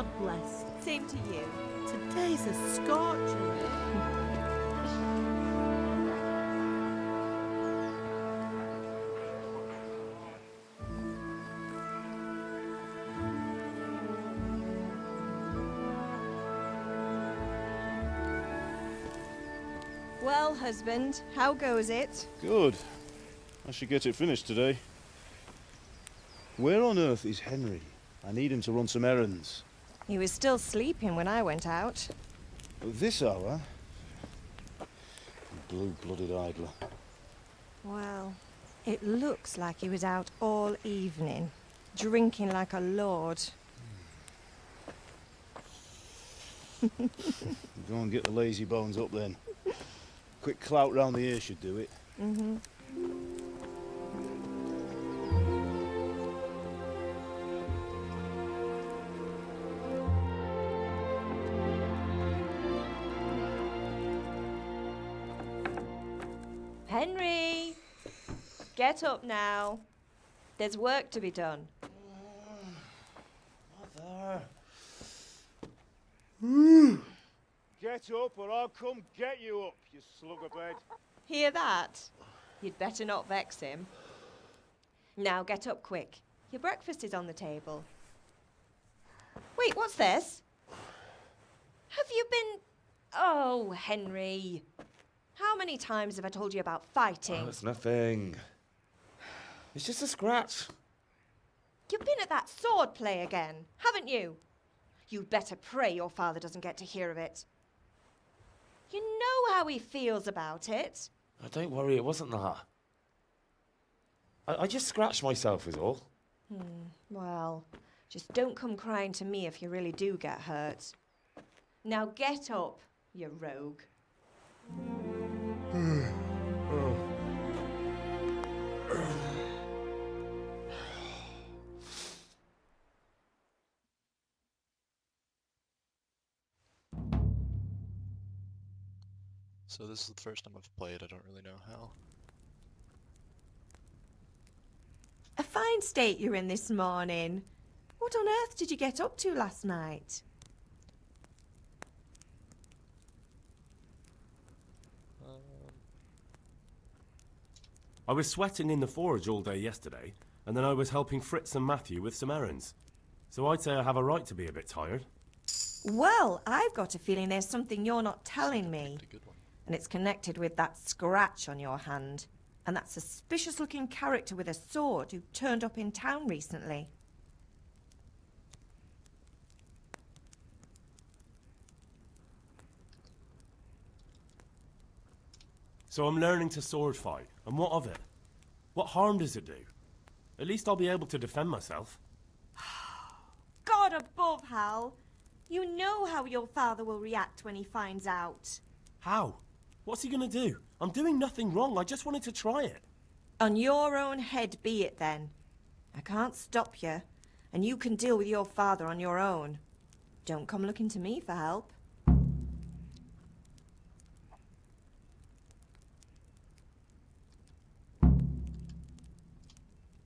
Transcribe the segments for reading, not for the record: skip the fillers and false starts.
God bless. Same to you. Today's a scorcher. Well, husband, how goes it? Good. I should get it finished today. Where on earth is Henry? I need him to run some errands. He was still sleeping when I went out. At this hour? Blue-blooded idler. Well, it looks like he was out all evening, drinking like a lord. Go and get the lazy bones up then. Quick clout round the ear should do it. Mm-hmm. Henry! Get up now. There's work to be done. Mother. Get up or I'll come get you up, you slugabed. Hear that? You'd better not vex him. Now get up quick. Your breakfast is on the table. Wait, what's this? Have you been... Oh, Henry. How many times have I told you about fighting? Oh, it's nothing. It's just a scratch. You've been at that sword play again, haven't you? You'd better pray your father doesn't get to hear of it. You know how he feels about it. Oh, don't worry, it wasn't that. I just scratched myself is all. Well, just don't come crying to me if you really do get hurt. Now get up, you rogue. So this is the first time I've played, I don't really know how. A fine state you're in this morning. What on earth did you get up to last night? I was sweating in the forge all day yesterday, and then I was helping Fritz and Matthew with some errands. So I'd say I have a right to be a bit tired. Well, I've got a feeling there's something you're not telling me. A good one. And it's connected with that scratch on your hand. And that suspicious-looking character with a sword who turned up in town recently. So I'm learning to sword fight, and what of it? What harm does it do? At least I'll be able to defend myself. God above, Hal! You know how your father will react when he finds out. How? What's he gonna do? I'm doing nothing wrong, I just wanted to try it. On your own head be it then. I can't stop you, and you can deal with your father on your own. Don't come looking to me for help.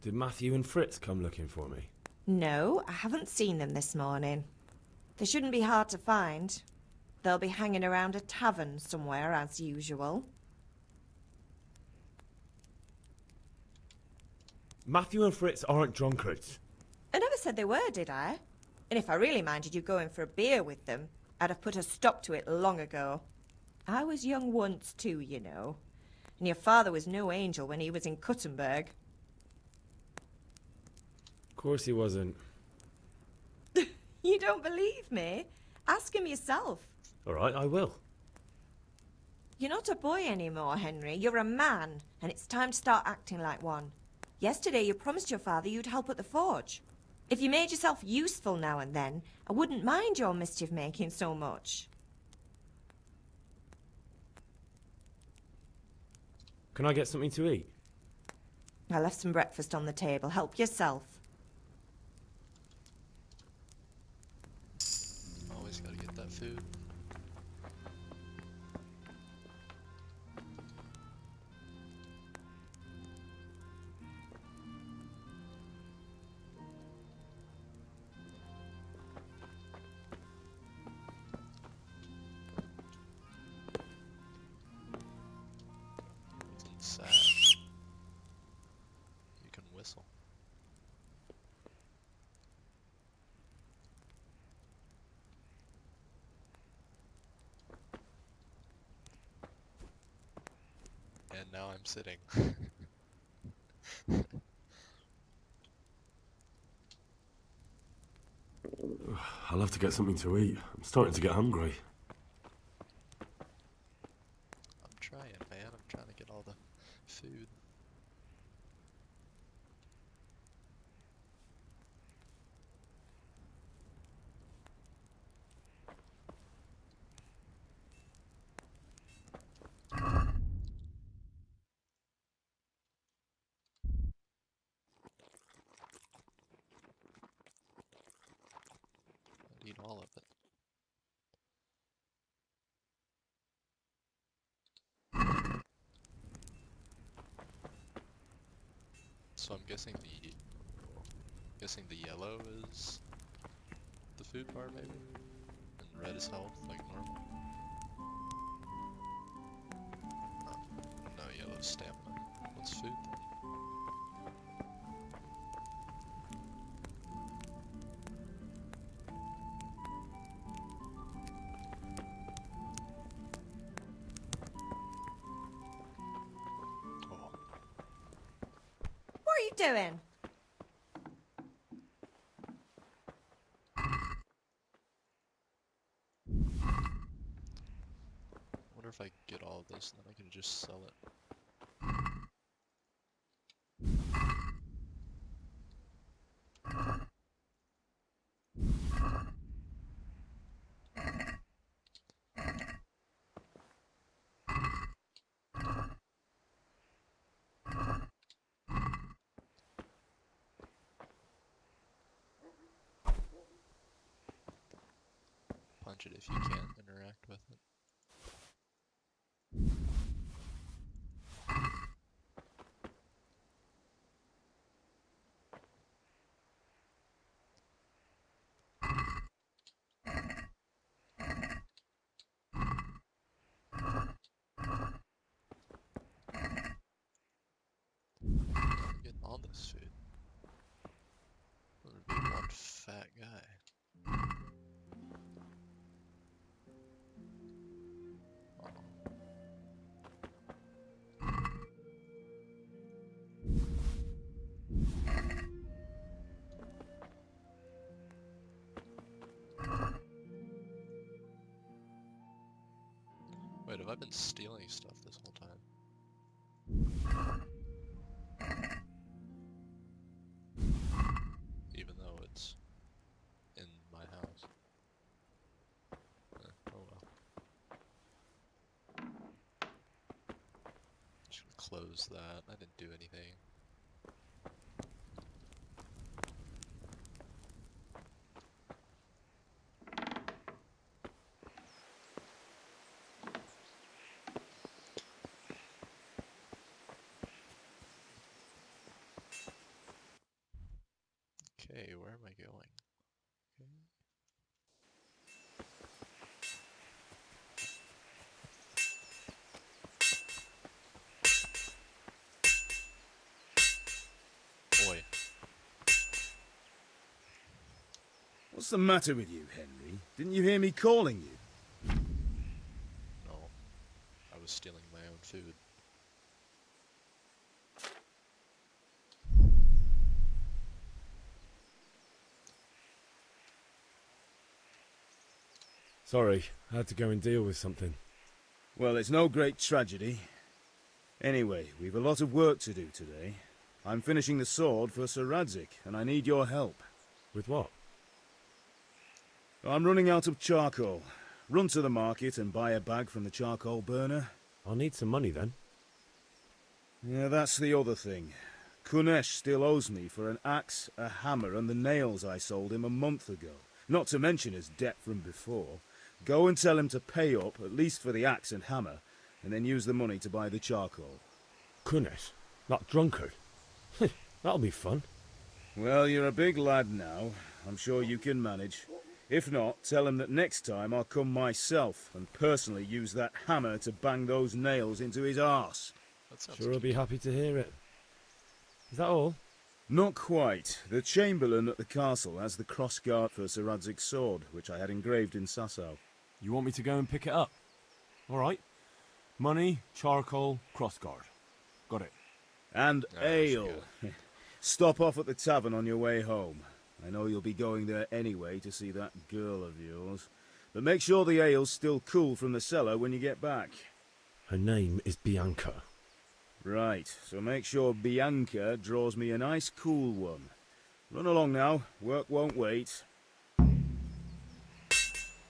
Did Matthew and Fritz come looking for me? No, I haven't seen them this morning. They shouldn't be hard to find. They'll be hanging around a tavern somewhere, as usual. Matthew and Fritz aren't drunkards. I never said they were, did I? And if I really minded you going for a beer with them, I'd have put a stop to it long ago. I was young once too, you know. And your father was no angel when he was in Cuttenberg. Of course he wasn't. You don't believe me? Ask him yourself. All right, I will. You're not a boy anymore, Henry. You're a man, and it's time to start acting like one. Yesterday you promised your father you'd help at the forge. If you made yourself useful now and then, I wouldn't mind your mischief-making so much. Can I get something to eat? I left some breakfast on the table. Help yourself. Always gotta get that food. whistle. And now I'm sitting. I'll have to get something to eat. I'm starting to get hungry. I'm trying, man. I'm trying to get all the food. I'd eat all of it. So I'm guessing the yellow is the food bar maybe? And red is health, like normal. Oh, no, yellow's stamina. What's food then? Oh, What are you doing? I wonder if I get all of this and then I can just sell it. Punch it if you can't interact with it. I'm getting all this food. There would be one fat guy. Oh. Wait, have I been stealing stuff this whole time? Even though it's in my house. Oh well. Just gonna close that. I didn't do anything. Okay, where am I going? Okay. Boy, What's the matter with you, Henry? Didn't you hear me calling you? no. I was stealing my own food. Sorry, I had to go and deal with something. Well, it's no great tragedy. Anyway, we've a lot of work to do today. I'm finishing the sword for Sir Radzik, and I need your help. With what? I'm running out of charcoal. Run to the market and buy a bag from the charcoal burner. I'll need some money then. Yeah, that's the other thing. Kunesh still owes me for an axe, a hammer, and the nails I sold him a month ago. Not to mention his debt from before. Go and tell him to pay up, at least for the axe and hammer, and then use the money to buy the charcoal. Kunesh? That drunkard? That'll be fun. Well, you're a big lad now. I'm sure you can manage. If not, tell him that next time I'll come myself and personally use that hammer to bang those nails into his arse. That sounds Sure, I'll cute. be happy to hear it. Is that all? Not quite. The Chamberlain at the castle has the cross-guard for Sir Radzig's sword, which I had engraved in Sasau. You want me to go and pick it up? All right. Money, charcoal, crossguard. Got it. And Alright, ale. Stop off at the tavern on your way home. I know you'll be going there anyway to see that girl of yours. But make sure the ale's still cool from the cellar when you get back. Her name is Bianca. Right, so make sure Bianca draws me a nice cool one. Run along now, work won't wait.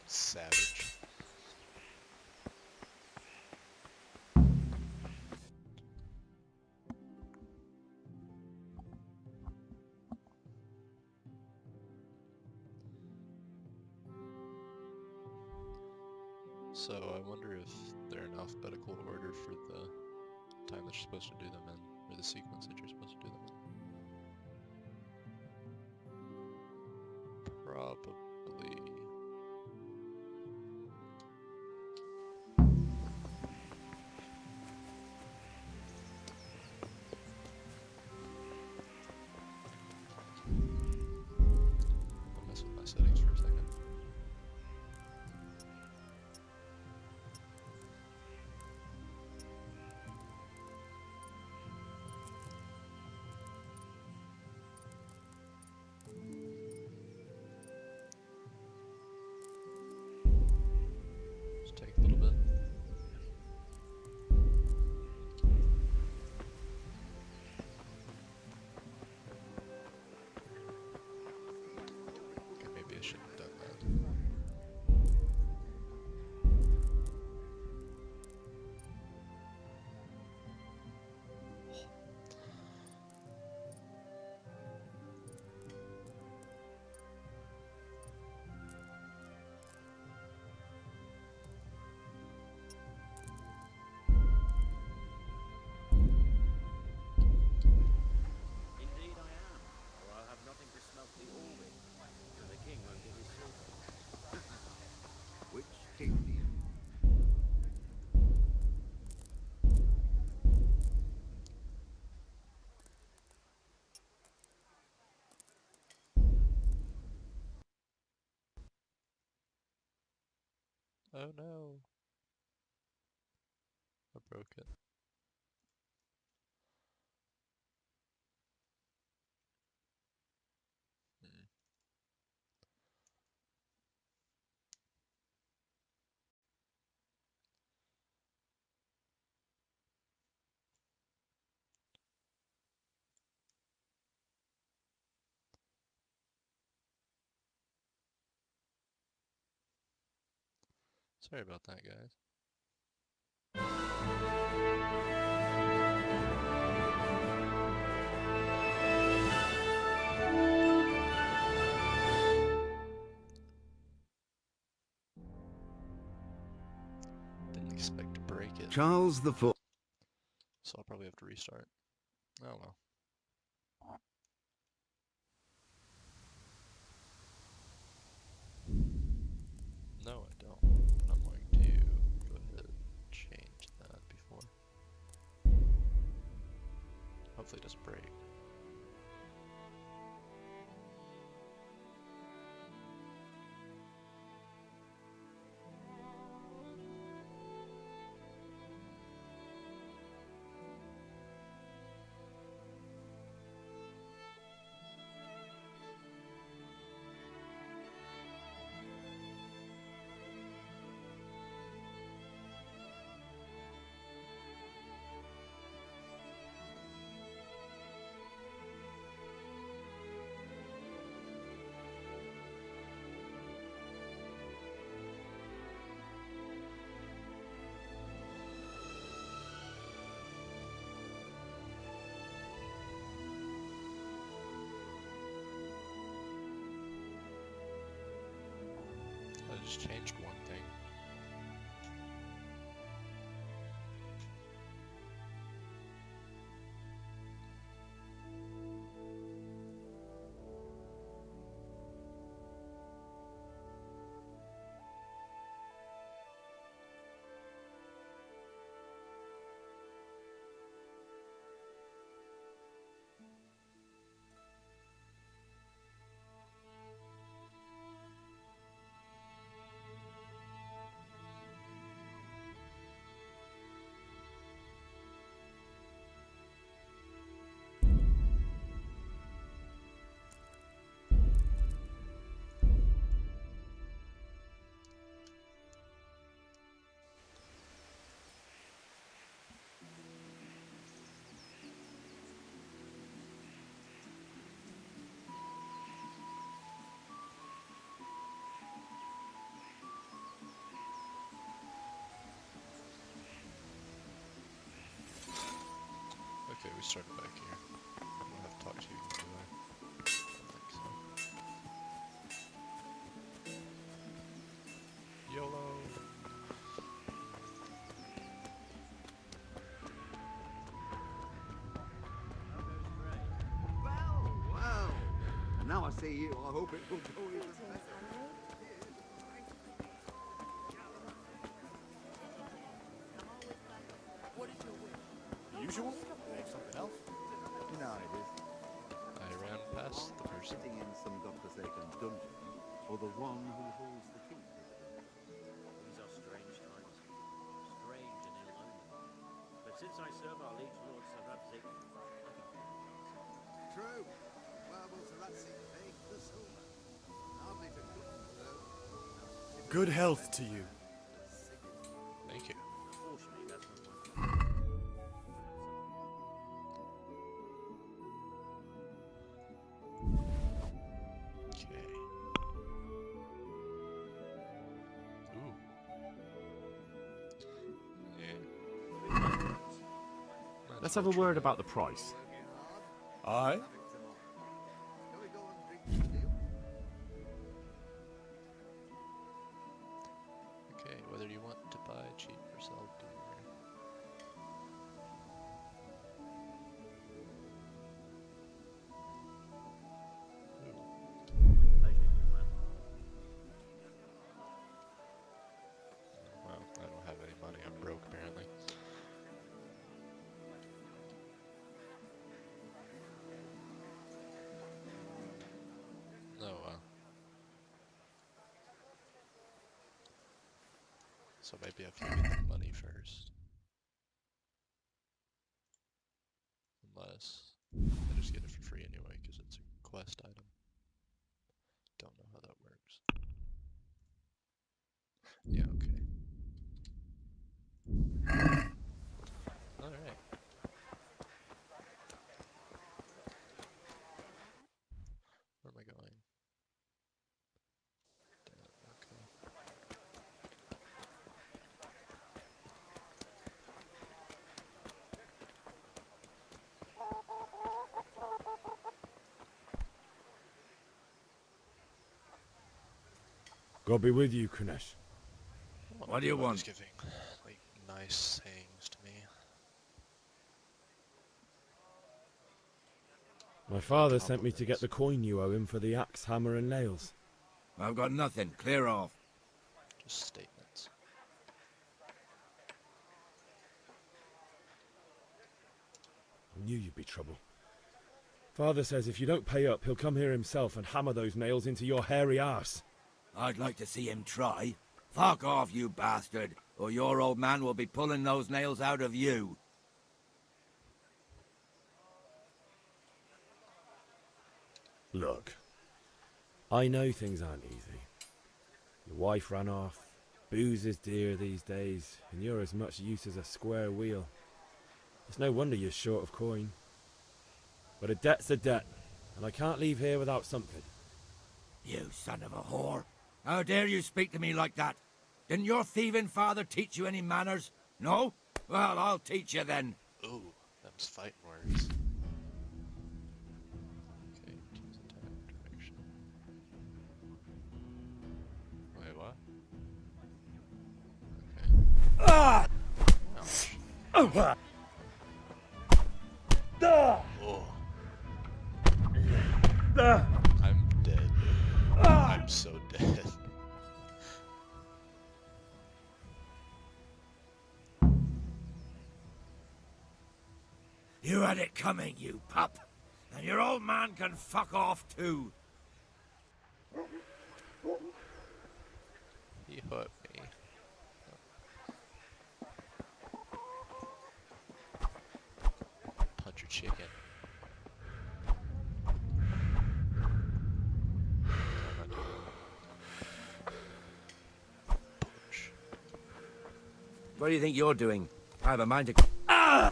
Savage. So I wonder if they're in alphabetical order for the time that you're supposed to do them in, or the sequence that you're supposed to do them in. Probably. I'll mess with my settings for a second. Just take a little bit. Okay, maybe I shouldn't have done that. Indeed I am, or I'll have nothing to smelt the ore with, and the king won't give his silver. Which king do you? Oh no. I broke it. Hmm. Sorry about that, guys. Didn't expect to break it, Charles the Fourth. so I'll probably have to restart. Oh well. No, I don't. But I'm going to go ahead and change that before. Hopefully it doesn't break. I just changed one thing. we started back here. I don't have to talk to you, do I? I think so. YOLO! Well, well. And now I see you, I hope it will go even better. Usual? Something else? You know how it is. I ran past the person. Sitting in some godforsaken dungeon, or the one who holds the key. These are strange times. Strange and ill-omened. But since I serve our liege lord Sir Radzik, True. Well, Sir Radzik paid the silver. Hardly to cook, though. Good health to you. Thank you. unfortunately, that's not my Okay. Ooh. Yeah. Let's have a word about the price. Aye? Shall we go and drink the deal? Okay, whether you want to buy cheap or sell dear. pleasure, good man. Well, I don't have any money. I'm broke apparently. No, so maybe I have to get the money first. Unless I just get it for free anyway, because it's a quest item. Don't know how that works. Yeah, okay. Alright. Where am I going? Damn, okay. God be with you, Kunesh. What do you want? Giving, like, nice sayings to me. My father sent me to get the coin you owe him for the axe, hammer, and nails. I've got nothing. Clear off. Just statements. I knew you'd be trouble. Father says if you don't pay up, he'll come here himself and hammer those nails into your hairy arse. I'd like to see him try. Fuck off, you bastard, or your old man will be pulling those nails out of you. Look, I know things aren't easy. Your wife ran off, booze is dear these days, and you're as much use as a square wheel. It's no wonder you're short of coin. But a debt's a debt, and I can't leave here without something. You son of a whore. How dare you speak to me like that? Didn't your thieving father teach you any manners? No? Well, I'll teach you then. Ooh, them's fighting words. Okay, choose attack direction. Wait, what? Okay. Ouch. Oh. I'm dead. I'm so dead. You had it coming, you pup. And your old man can fuck off too. He hurt me. Punch your chicken. Punch. What do you think you're doing? I have a mind to... Oh,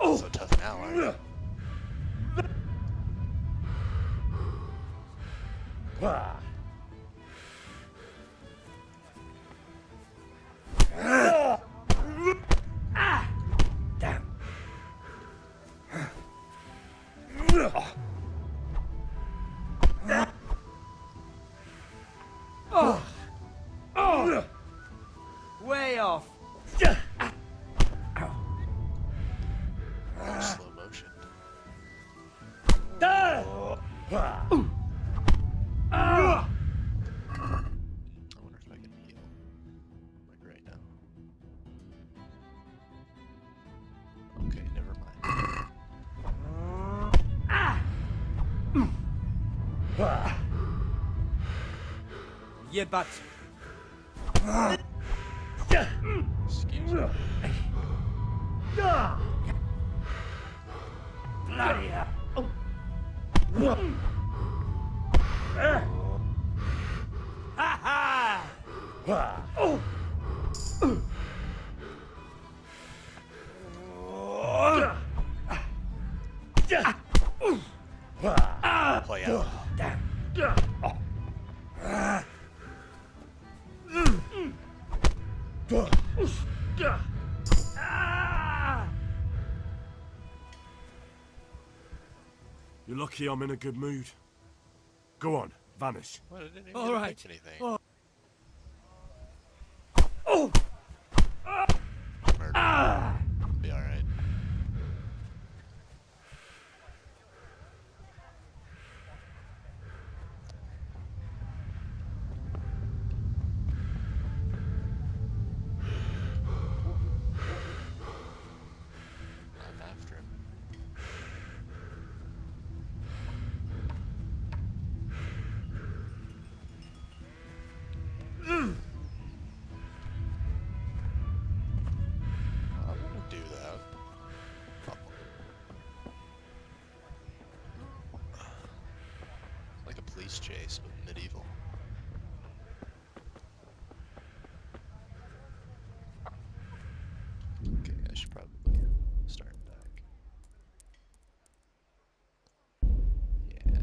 you're so tough now, aren't you? Damn. Way off. Slow motion. I wonder if I can heal. Like right now. Okay, never mind. You but. Excuse me. Bloody hell. Ha ha! Oh yeah. You're lucky I'm in a good mood. Go on, vanish. What? I didn't even All get to right. pick anything. Murder. Be alright. I'm after him. I want to do that. Like a police chase, but medieval. Okay, I should probably start back. Yeah.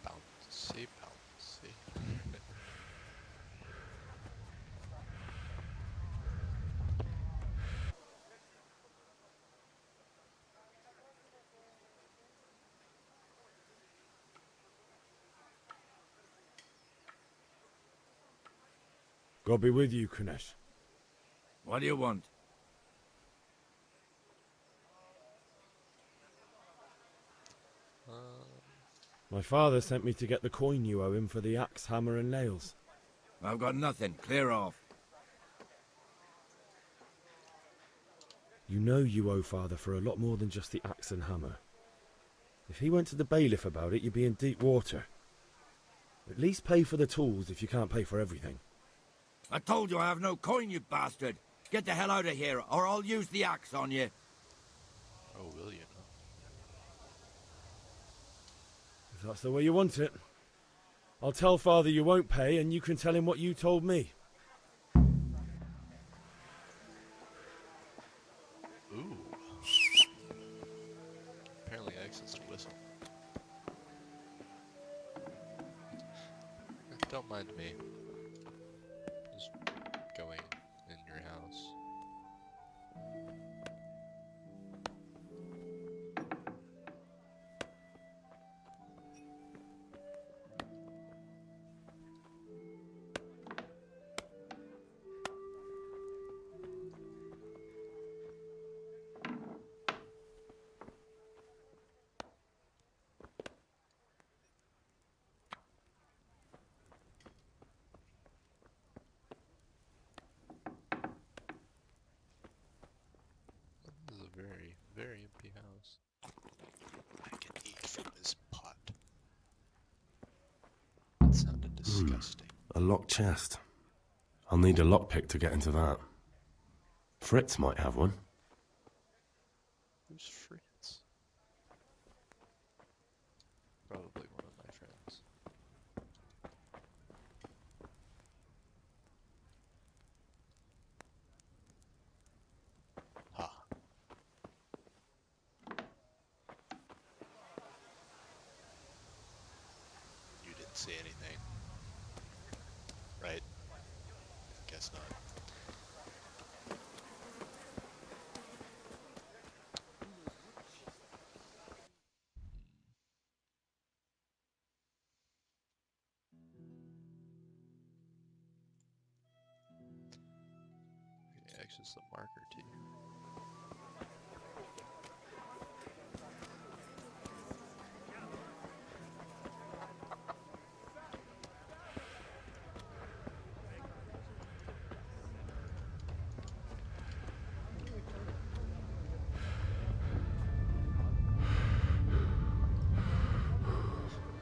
Bouncy, bouncy. God be with you, Kunesh. What do you want? My father sent me to get the coin you owe him for the axe, hammer and nails. I've got nothing. Clear off. You know you owe father for a lot more than just the axe and hammer. If he went to the bailiff about it, you'd be in deep water. At least pay for the tools if you can't pay for everything. I told you I have no coin, you bastard. Get the hell out of here, or I'll use the axe on you. Oh, will you? If that's the way you want it. I'll tell father you won't pay, and you can tell him what you told me. Ooh. Apparently access to whistle. Don't mind me. Just going in your house. This is a very, very empty house. I can eat from this pot. That sounded disgusting. A locked chest. I'll need a lockpick to get into that. Fritz might have one. Who's Fritz? Probably one of my friends. Ha. see anything. Right? Guess not. Okay, access the marker too.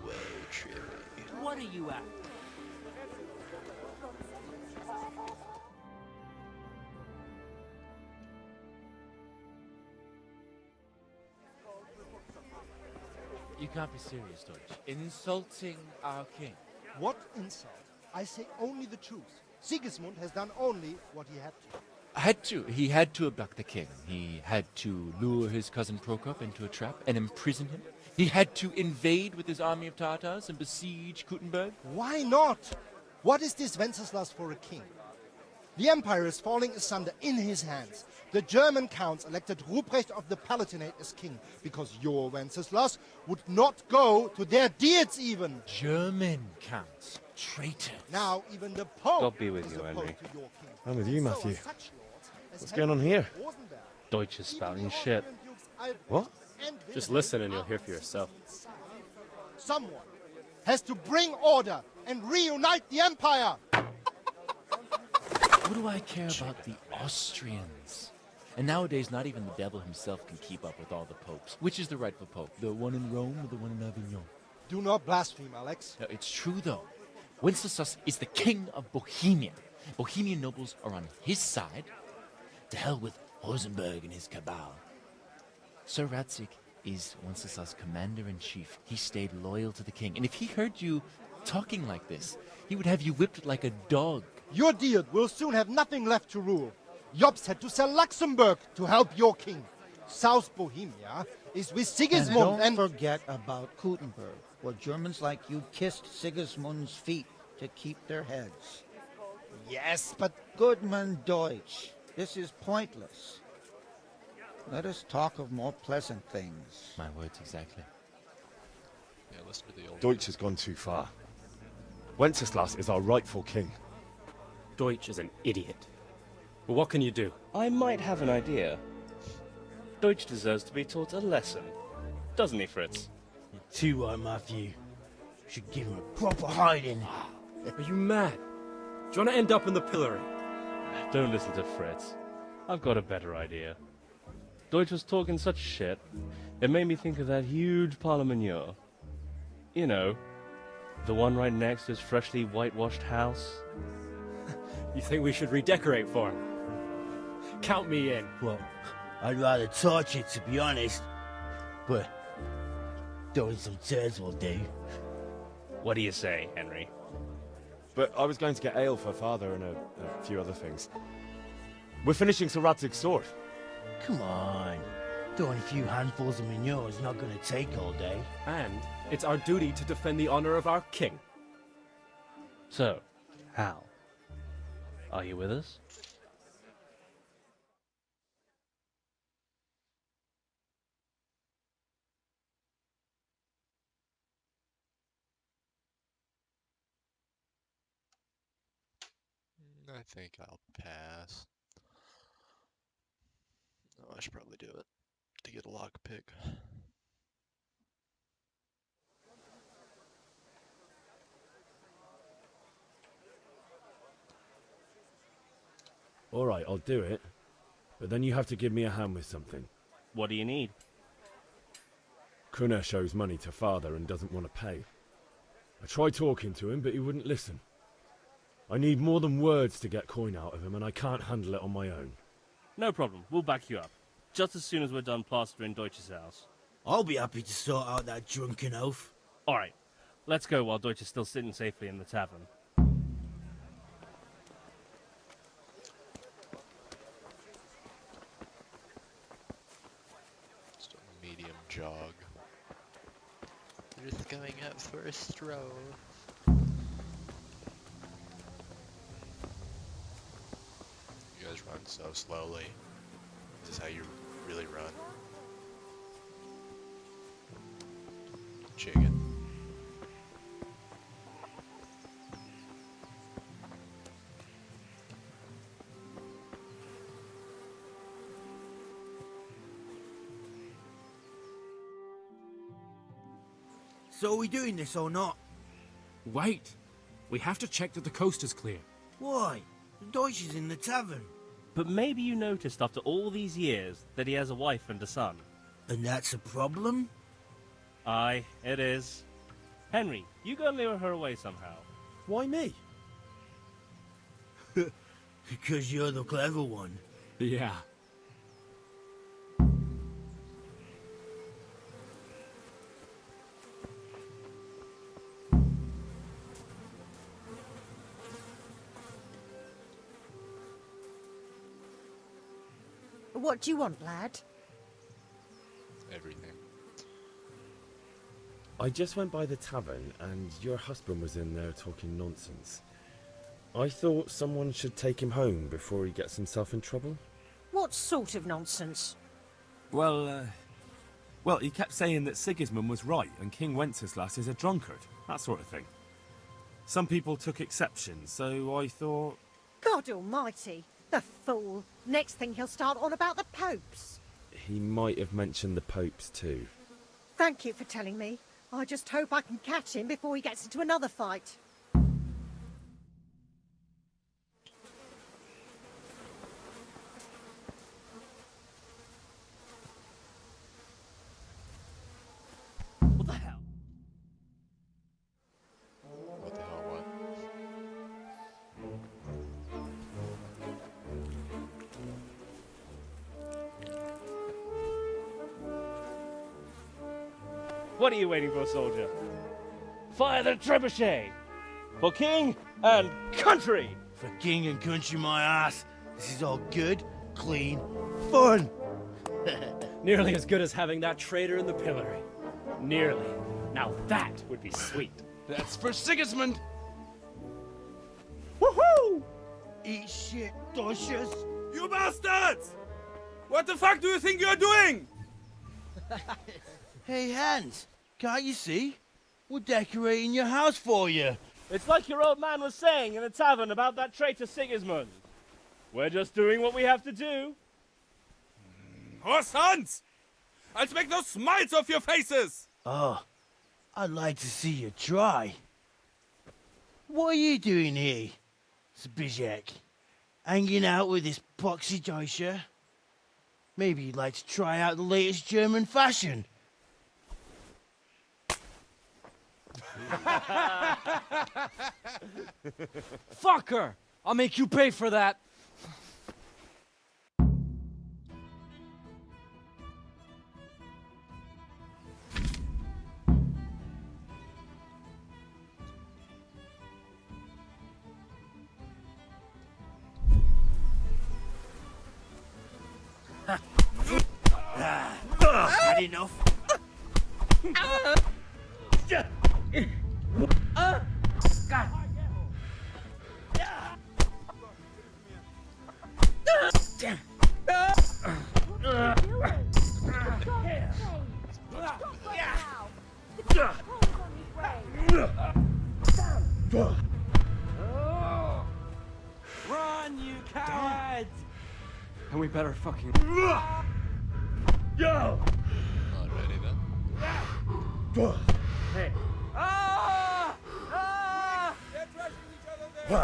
Whoa, trippy. What are you at? You can't be serious, Deutsch. Insulting our king. What insult? I say only the truth. Sigismund has done only what he had to. Had to. He had to abduct the king. He had to lure his cousin Prokop into a trap and imprison him. He had to invade with his army of Tatars and besiege Kuttenberg. Why not? What is this Wenceslas for a king? The empire is falling asunder in his hands. The German counts elected Ruprecht of the Palatinate as king because your Wenceslas would not go to their deeds even. German counts. Traitors. Now even the Pope God be with is you, opposed Henry. to your king. I'm with you, So are Matthew. such lords as What's going on here? Rosenberg. Deutsch is Even spouting the shit. Austrian dukes Albrecht What? and Just Wilhelm listen and you'll are hear for yourself. Someone has to bring order and reunite the empire. What do I care about the Austrians? And nowadays, not even the devil himself can keep up with all the popes. Which is the rightful pope? The one in Rome or the one in Avignon? Do not blaspheme, Alex. No, it's true, though. Wenceslas is the king of Bohemia. Bohemian nobles are on his side. To hell with Rosenberg and his cabal. Sir Radzig is Wenceslas' commander-in-chief. He stayed loyal to the king. And if he heard you talking like this, he would have you whipped like a dog. Your deed will soon have nothing left to rule. Jobst had to sell Luxembourg to help your king. South Bohemia is with Sigismund And don't forget about Kuttenberg, where Germans like you kissed Sigismund's feet to keep their heads. Yes, but Goodman Deutsch, this is pointless. Let us talk of more pleasant things. My words exactly. Yeah, listen to the old. Deutsch has gone too far. Wenceslas is our rightful king. Deutsch is an idiot. But what can you do? I might have an idea. Deutsch deserves to be taught a lesson. Doesn't he, Fritz? You're too right, Matthew. Should give him a proper hiding. Are you mad? Do you want to end up in the pillory? Don't listen to Fritz. I've got a better idea. Deutsch was talking such shit, it made me think of that huge parliament. You know, the one right next to his freshly whitewashed house. You think we should redecorate for him? Count me in. Well, I'd rather torch it, to be honest. But throwing some turds will do. What do you say, Henry? But I was going to get ale for father and a few other things. We're finishing Sir Radzig's sword. Come on. Throwing a few handfuls of manure is not going to take all day. And it's our duty to defend the honor of our king. So, Hal, are you with us? I think I'll pass. Oh, I should probably do it to get a lockpick. All right, I'll do it. But then you have to give me a hand with something. What do you need? Kunesh owes money to father and doesn't want to pay. I tried talking to him, but he wouldn't listen. I need more than words to get coin out of him, and I can't handle it on my own. No problem, we'll back you up. Just as soon as we're done plastering Deutsch's house. I'll be happy to sort out that drunken oaf. Alright, let's go while Deutsch is still sitting safely in the tavern. Just a medium jog. We're just going out for a stroll. so slowly. Is this how you really run? Chicken. So are we doing this or not? Wait. We have to check that the coast is clear. Why? The Deutsch is in the tavern. But maybe you noticed after all these years that he has a wife and a son. And that's a problem? Aye, it is. Henry, you go and lure her away somehow. Why me? Because you're the clever one. Yeah. What do you want, lad? Everything. I just went by the tavern and your husband was in there talking nonsense. I thought someone should take him home before he gets himself in trouble. What sort of nonsense? Well, he kept saying that Sigismund was right and King Wenceslas is a drunkard, that sort of thing. Some people took exception, so I thought... God almighty, the fool. Next thing he'll start on about the popes. He might have mentioned the popes too. Thank you for telling me. I just hope I can catch him before he gets into another fight. What the hell? What the hell, what? What are you waiting for, soldier? Fire the trebuchet! For king and country! For king and country, my ass. This is all good, clean, fun. Nearly as good as having that traitor in the pillory. Nearly. Now that would be sweet. That's for Sigismund. Woohoo! Eat shit, Deutsches. You bastards! What the fuck do you think you're doing? Hey, Hans, can't you see? We're decorating your house for you. It's like your old man was saying in the tavern about that traitor Sigismund. We're just doing what we have to do. Horse Hans! I'll make those smiles off your faces! Oh, I'd like to see you try. What are you doing here, Zbigniew? Hanging out with this poxy Deutscher? Maybe you'd like to try out the latest German fashion. Fucker! I'll make you pay for that. Had enough? Run, you cowards! And we better fucking... Not ready then. Hey. Where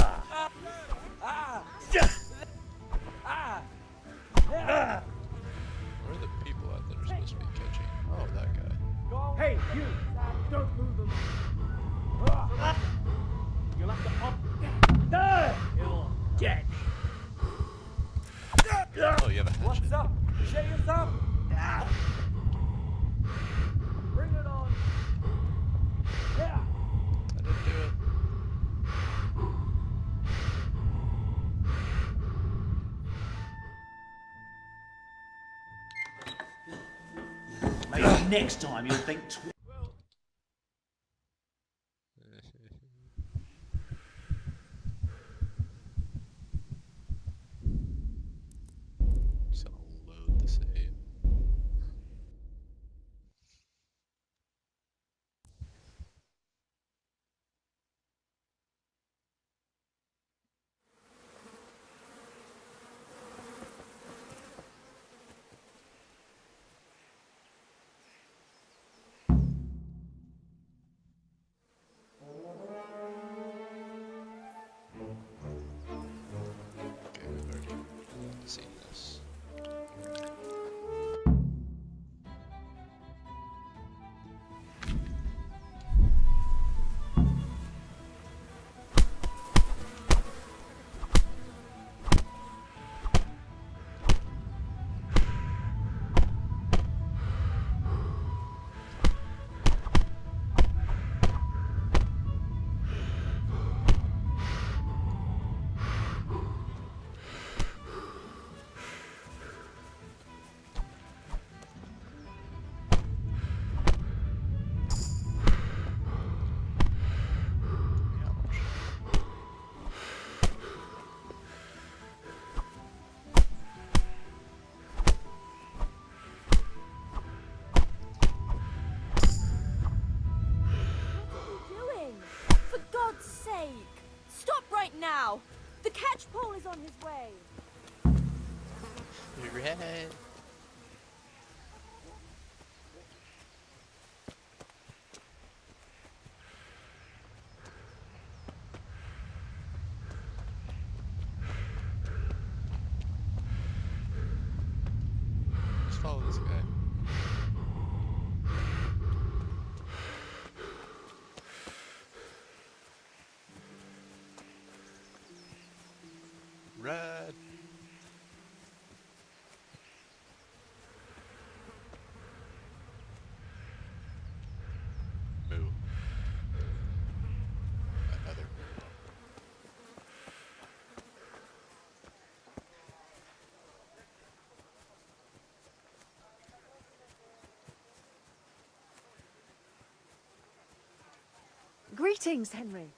are the people out that are supposed to be catching? Oh, that guy. Hey, you! Don't move them! You'll have to up... You're dead! Oh, you have a hatchet. What's up? Shut yourself! Bring it on! Yeah! I didn't do it. Maybe next time you'll think The catchpole is on his way. Red. Let's follow this guy. Red. Moo. Another moo. Greetings, Henry.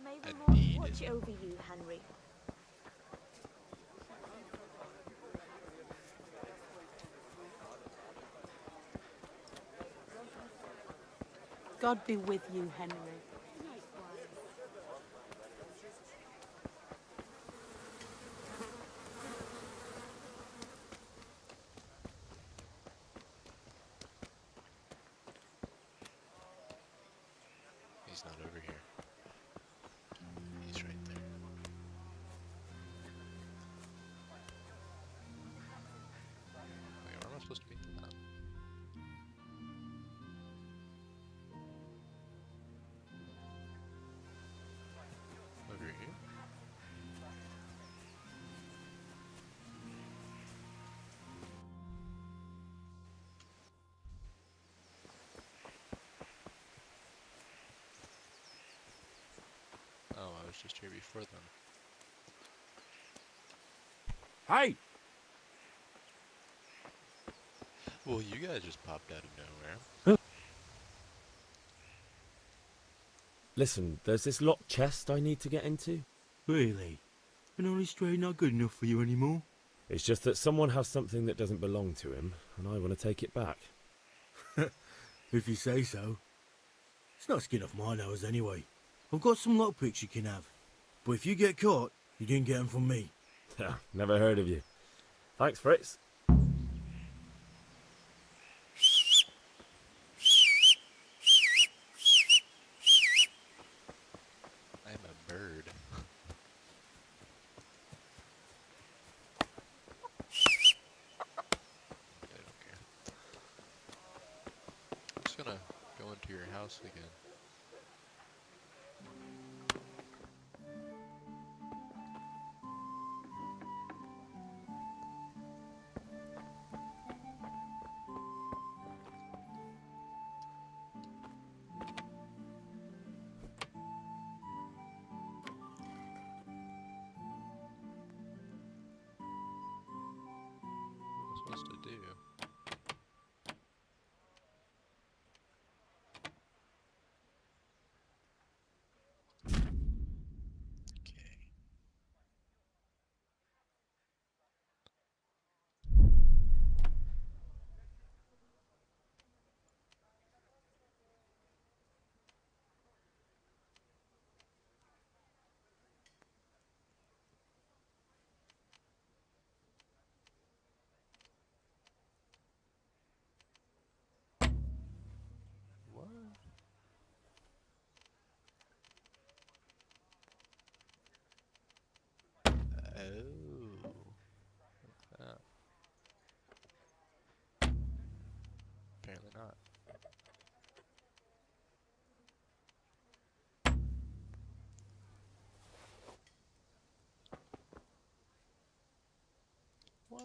May the Lord watch over you, Henry. God be with you, Henry. He's not over here. He's right there. Wait, where am I supposed to meet them at? Over here? Oh, I was just here before them. Hey! Well, you guys just popped out of nowhere. Listen, there's this locked chest I need to get into. Really? And only straight not good enough for you anymore? It's just that someone has something that doesn't belong to him, and I want to take it back. If you say so. It's not skin off my nose anyway. I've got some lockpicks you can have. But if you get caught, you didn't get them from me. Never heard of you. Thanks, Fritz. I'm a bird. I don't care. I'm just gonna go into your house again. What am I supposed to do? What? Oh. Like that. Apparently not. What?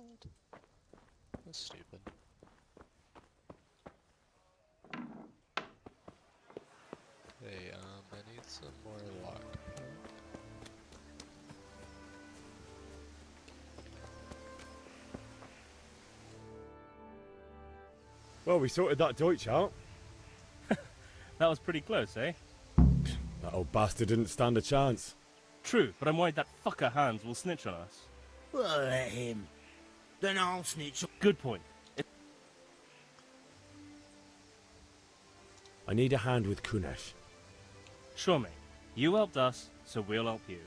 That's stupid. Hey, I need some more lock. Well, we sorted that Deutsch out. That was pretty close, eh? That old bastard didn't stand a chance. True, but I'm worried that fucker Hans will snitch on us. Well, let him. Then I'll snitch. Good point. I need a hand with Kunesh. Sure, mate. You helped us, so we'll help you.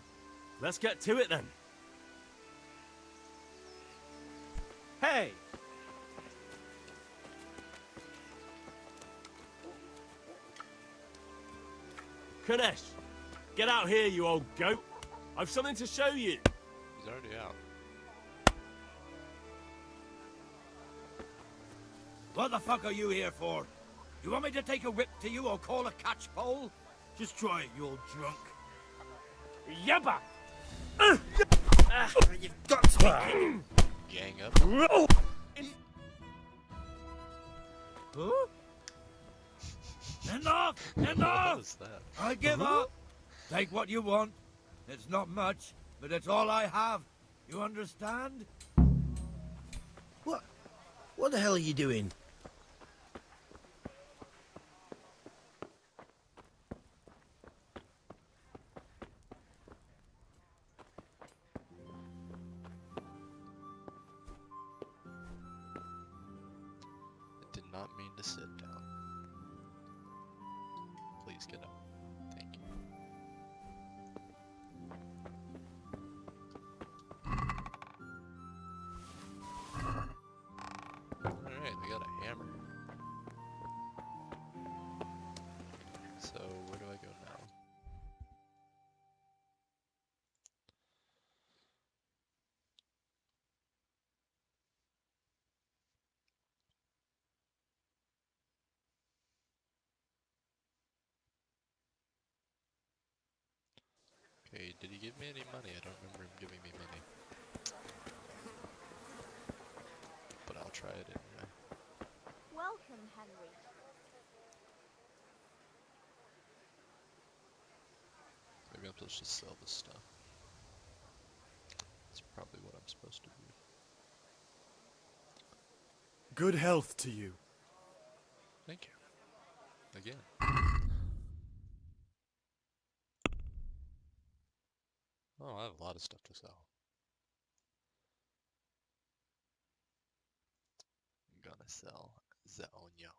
Let's get to it then. Hey! Kunesh, get out here, you old goat. I've something to show you. He's already out. What the fuck are you here for? You want me to take a whip to you or call a catchpole? Just try it, you old drunk. Yabba! You've got to be Gang up. Huh? Enough! What Enough! was that? I give up. Take what you want. It's not much, but it's all I have. You understand? What the hell are you doing? I did not mean to sit down. Please get up. Thank you. Alright, we got a hammer. So, where do I go now? Okay, did he give me any money? I don't remember him giving me money. But I'll try it anyway. Welcome, Henry. Maybe I'm supposed to sell this stuff. That's probably what I'm supposed to do. Good health to you. Thank you. Again. Oh, I have a lot of stuff to sell. I'm gonna sell the Onyo.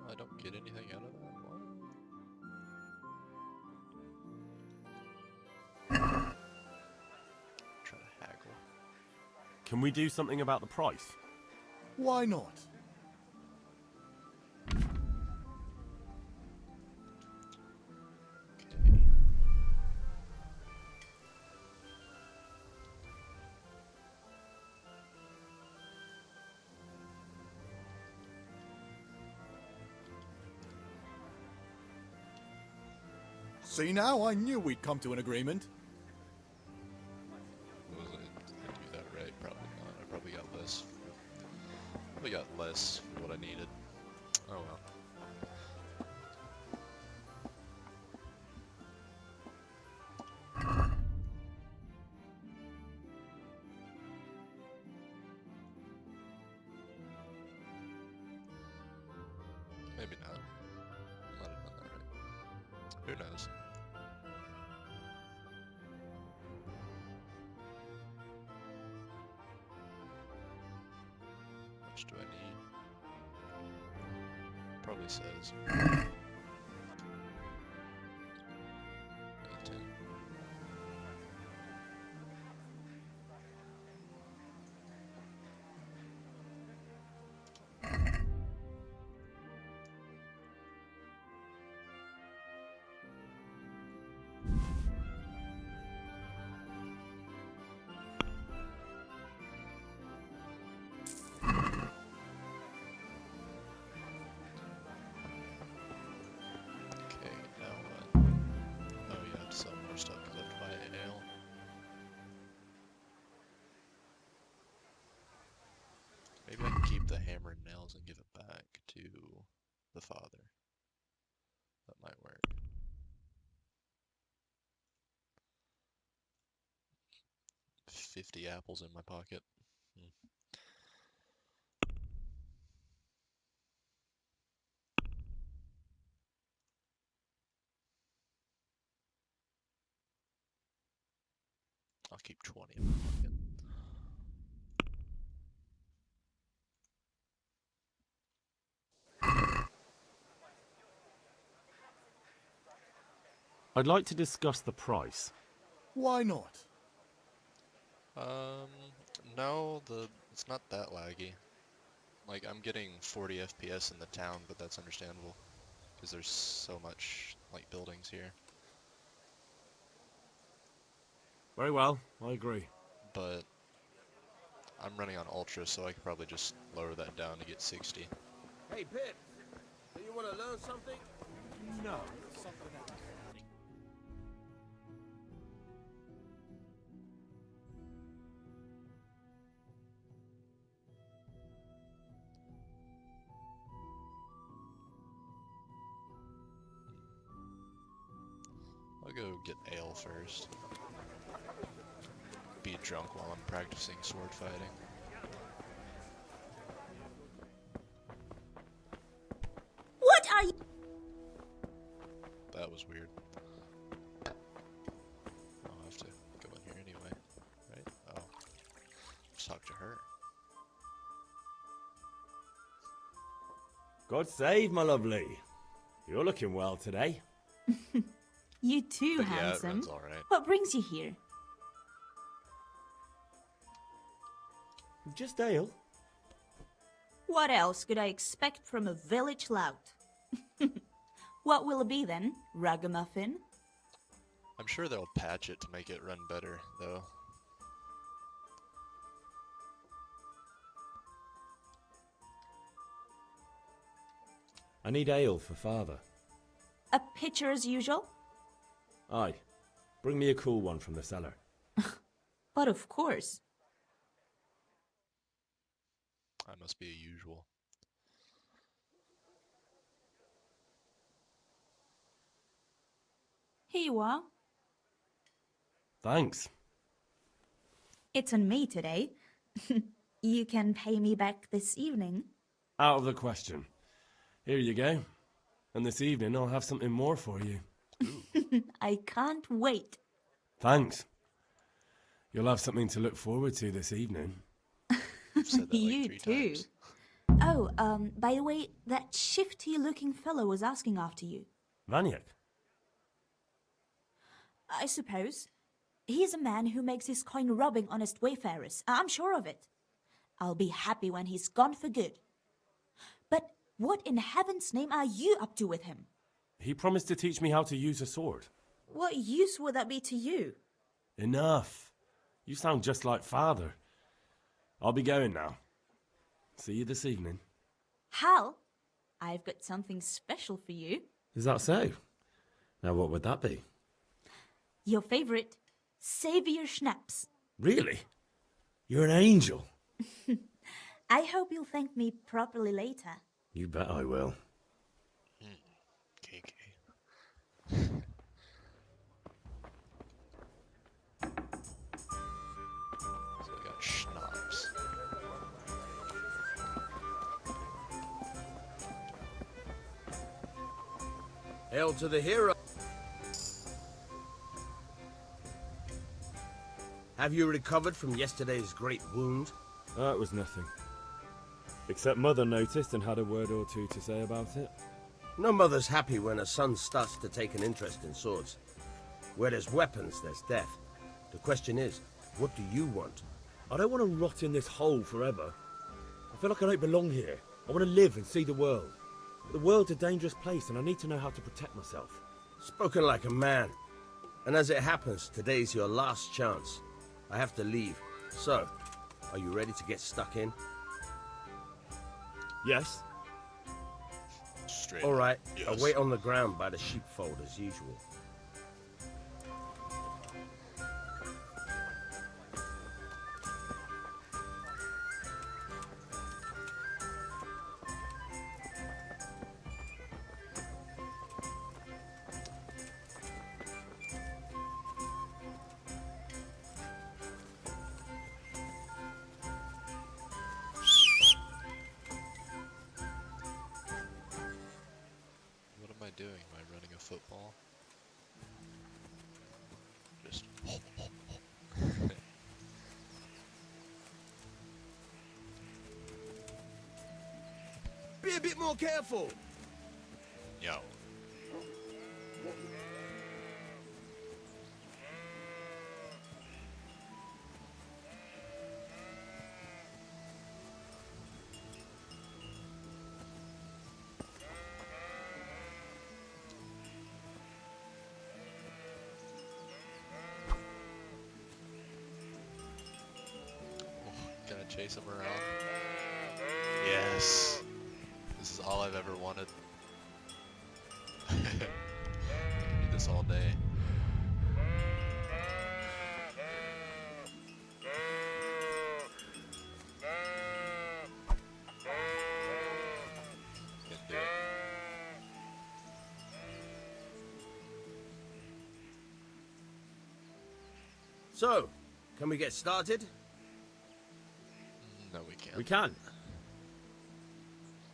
I don't get anything out of that. What? Try to haggle. Can we do something about the price? Why not? See now, I knew we'd come to an agreement. Was I do that right? Probably not. I probably got less. Probably got less for what I needed. Oh well. Maybe not. I might have done that right. Who knows? How much do I need? Probably says 10. Okay, now what? Oh, you have to sell more stuff because I have to buy ale. Maybe I can keep the hammer and nails and give it back to the father. That might work. 50 apples in my pocket. I'll keep 20 in my pocket. I'd like to discuss the price. Why not? No, it's not that laggy. Like, I'm getting 40 FPS in the town, but that's understandable. Because there's so much, like, buildings here. Very well, I agree. But I'm running on Ultra, so I could probably just lower that down to get 60. Hey, Pip, do you want to learn something? No, something else. I'll go get ale first. Be drunk while I'm practicing sword fighting. What are you? That was weird. I'll have to go in here anyway, right? Oh. Let's talk to her. God save, my lovely. You're looking well today. You too, But yeah, it handsome. runs all right. What brings you here? Just ale. What else could I expect from a village lout? What will it be then? Ragamuffin? I'm sure they'll patch it to make it run better, though. I need ale for father. A pitcher as usual? Aye. Bring me a cool one from the cellar. But of course. I must be a usual. Here you are. Thanks. It's on me today. You can pay me back this evening. Out of the question. Here you go. And this evening I'll have something more for you. I can't wait. Thanks. You'll have something to look forward to this evening. Said that like You 3 too. times. Oh, by the way, that shifty-looking fellow was asking after you. Vaniak. I suppose. He's a man who makes his coin robbing honest wayfarers. I'm sure of it. I'll be happy when he's gone for good. But what in heaven's name are you up to with him? He promised to teach me how to use a sword. What use would that be to you? Enough. You sound just like father. I'll be going now. See you this evening. Hal, I've got something special for you. Is that so? Now what would that be? Your favorite, Savior Schnapps. Really? You're an angel. I hope you'll thank me properly later. You bet I will. KK. So I got schnapps. Hail to the hero. Have you recovered from yesterday's great wound? That was nothing. Except Mother noticed and had a word or two to say about it. No mother's happy when her son starts to take an interest in swords. Where there's weapons, there's death. The question is, what do you want? I don't want to rot in this hole forever. I feel like I don't belong here. I want to live and see the world. The world's a dangerous place and I need to know how to protect myself. Spoken like a man. And as it happens, today's your last chance. I have to leave. So, are you ready to get stuck in? Yes. Straight. All right, Yes. I'll wait on the ground by the sheepfold as usual. doing? Am I running a football? Just. Be a bit more careful. Yo. Gonna chase him around. Yes. This is all I've ever wanted. I can do this all day. Can do it. So, can we get started? No, we can't. We can.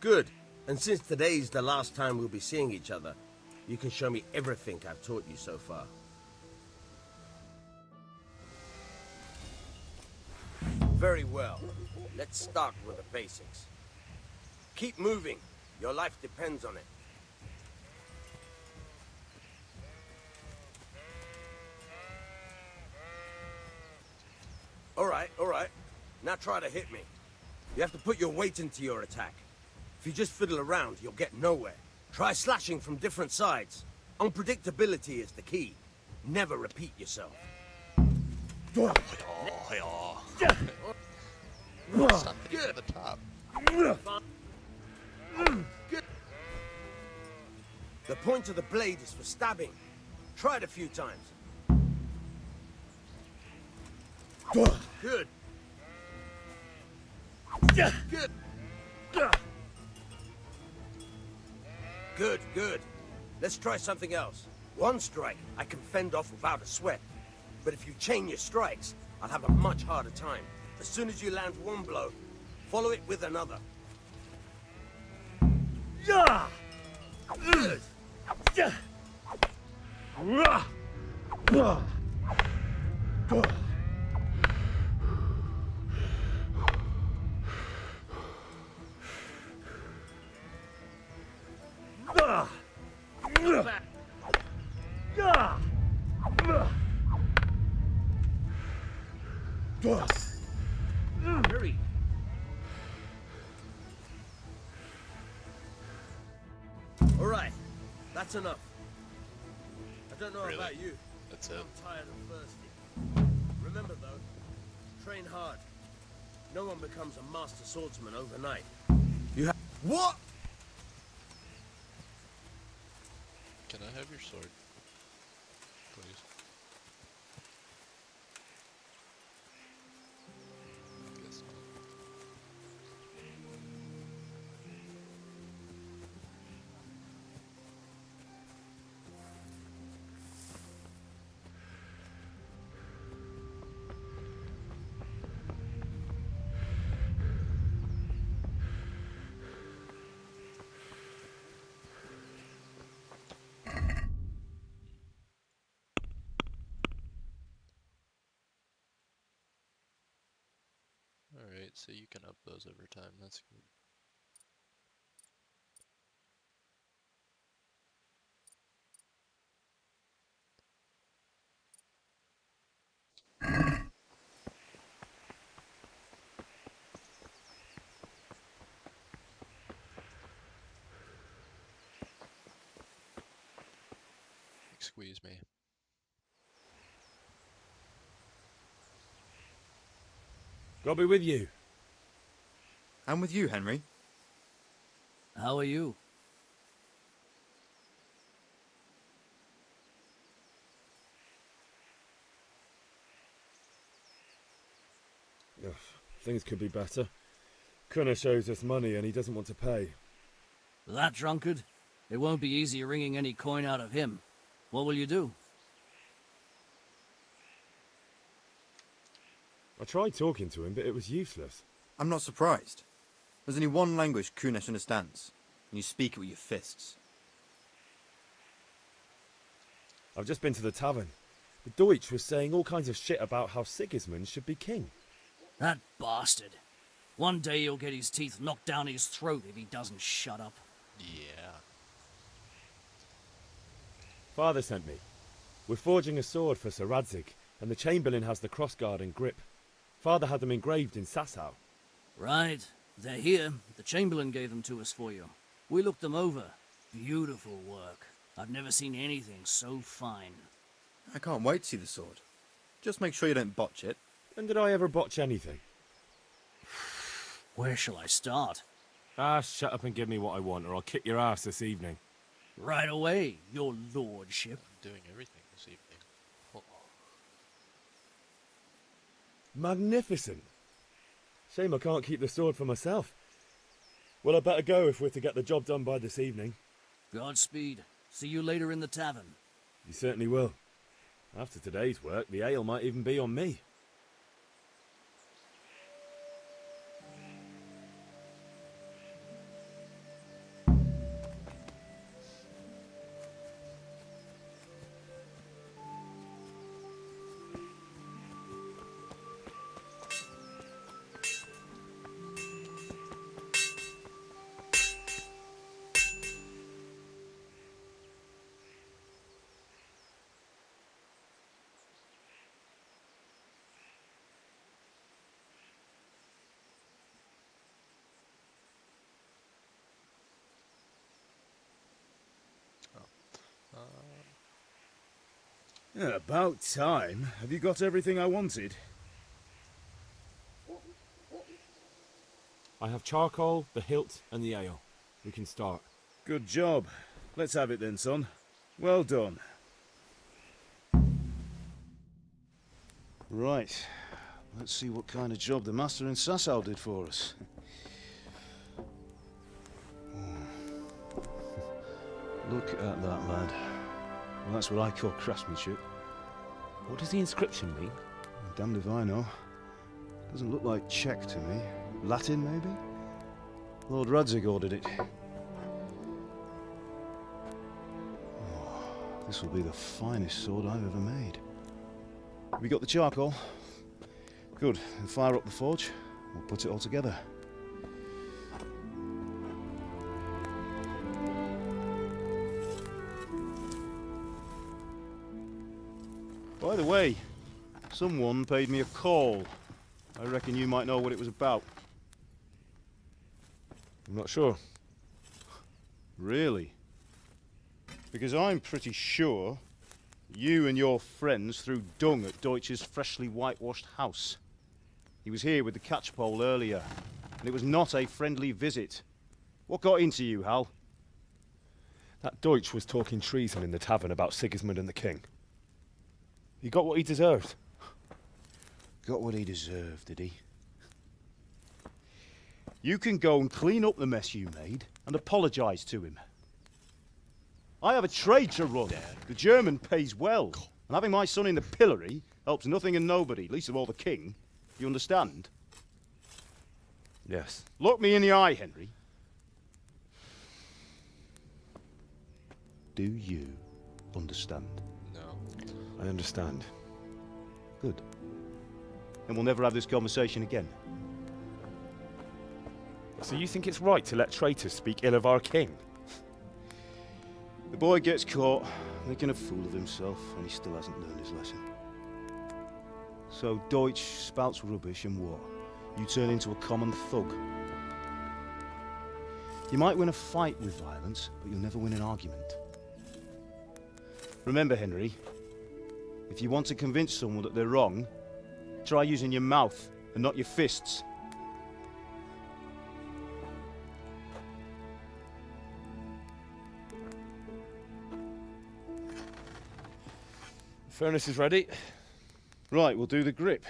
Good. And since today's the last time we'll be seeing each other, you can show me everything I've taught you so far. Very well. Let's start with the basics. Keep moving. Your life depends on it. All right. Now try to hit me. You have to put your weight into your attack. If you just fiddle around, you'll get nowhere. Try slashing from different sides. Unpredictability is the key. Never repeat yourself. Stop hitting at the top. Good. The point of the blade is for stabbing. Try it a few times. Good. Good. Good. Let's try something else. One strike I can fend off without a sweat. But if you chain your strikes, I'll have a much harder time. As soon as you land one blow, follow it with another. Good. Hurry. All right, that's enough. I don't know Really? about you. That's it. I'm tired and thirsty. Remember though, train hard. No one becomes a master swordsman overnight. You have what? Can I have your sword? Please. Guess not. Alright, so you can up those over time, that's good. Squeeze me. God be with you. And with you, Henry. How are you? Ugh, things could be better. Kunesh owes us money and he doesn't want to pay. That drunkard? It won't be easy wringing any coin out of him. What will you do? I tried talking to him, but it was useless. I'm not surprised. There's only one language Kunesh understands, and you speak it with your fists. I've just been to the tavern. The Deutsch was saying all kinds of shit about how Sigismund should be king. That bastard. One day he'll get his teeth knocked down his throat if he doesn't shut up. Yeah. Father sent me. We're forging a sword for Sir Radzig, and the Chamberlain has the crossguard and grip. Father had them engraved in Sasau. Right. They're here. The Chamberlain gave them to us for you. We looked them over. Beautiful work. I've never seen anything so fine. I can't wait to see the sword. Just make sure you don't botch it. When did I ever botch anything? Where shall I start? Ah, shut up and give me what I want, or I'll kick your ass this evening. Right away, your lordship. I'm doing everything this evening. Oh. Magnificent. Shame I can't keep the sword for myself. Well, I better go if we're to get the job done by this evening. Godspeed. See you later in the tavern. You certainly will. After today's work, the ale might even be on me. Yeah, about time. Have you got everything I wanted? I have charcoal, the hilt, and the ale. We can start. Good job. Let's have it then, son. Well done. Right. Let's see what kind of job the master in Sasau did for us. Look at that, lad. Well, that's what I call craftsmanship. What does the inscription mean? Damned if I know. Doesn't look like Czech to me. Latin, maybe? Lord Radzig ordered it. Oh, this will be the finest sword I've ever made. Have you got the charcoal? Good. Then fire up the forge. We'll put it all together. By the way, someone paid me a call. I reckon you might know what it was about. I'm not sure. Really? Because I'm pretty sure you and your friends threw dung at Deutsch's freshly whitewashed house. He was here with the catchpole earlier, and it was not a friendly visit. What got into you, Hal? That Deutsch was talking treason in the tavern about Sigismund and the king. He got what he deserved. Got what he deserved, did he? You can go and clean up the mess you made and apologise to him. I have a trade to run. The German pays well. And having my son in the pillory helps nothing and nobody, least of all the king. You understand? Yes. Look me in the eye, Henry. Do you understand? I understand. Good. And we'll never have this conversation again. So you think it's right to let traitors speak ill of our king? The boy gets caught, making a fool of himself, and he still hasn't learned his lesson. So Deutsch spouts rubbish, and what? You turn into a common thug. You might win a fight with violence, but you'll never win an argument. Remember, Henry, if you want to convince someone that they're wrong, try using your mouth and not your fists. The furnace is ready. Right, we'll do the grip.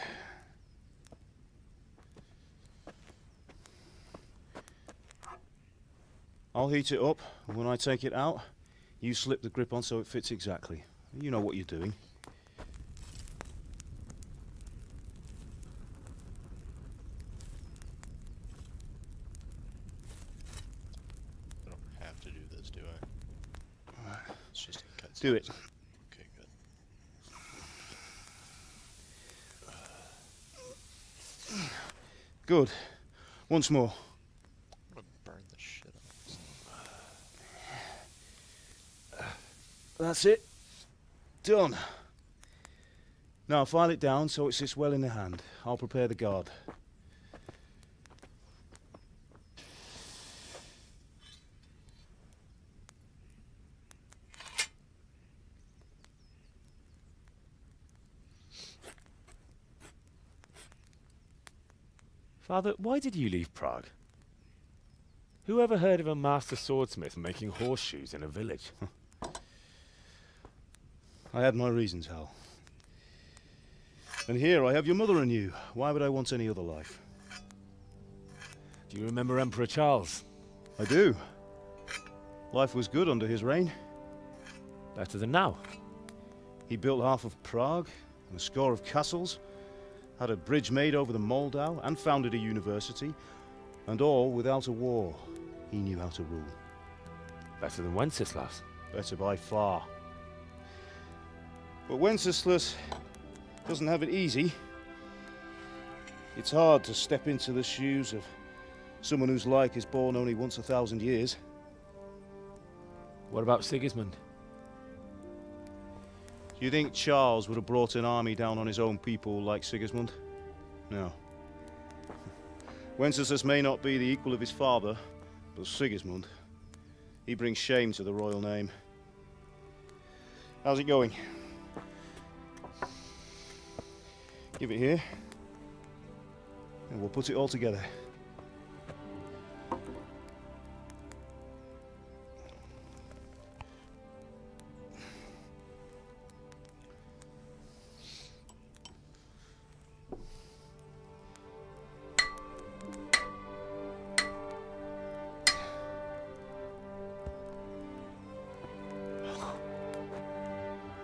I'll heat it up, and when I take it out, you slip the grip on so it fits exactly. You know what you're doing. I don't have to do this, do I? It's just in cutscenes. Do it. Okay, good. Good. Once more. I'm gonna burn the shit out of this. That's it. Done. Now file it down so it sits well in the hand. I'll prepare the guard. Father, why did you leave Prague? Who ever heard of a master swordsmith making horseshoes in a village? I had my reasons, Hal. And here I have your mother and you. Why would I want any other life? Do you remember Emperor Charles? I do. Life was good under his reign. Better than now. He built half of Prague and a score of castles, had a bridge made over the Moldau, and founded a university, and all without a war. He knew how to rule. Better than Wenceslas. Better by far. But Wenceslas doesn't have it easy. It's hard to step into the shoes of someone whose like is born only once 1,000 years. What about Sigismund? Do you think Charles would have brought an army down on his own people like Sigismund? No. Wenceslas may not be the equal of his father, but Sigismund, he brings shame to the royal name. How's it going? Give it here, and we'll put it all together.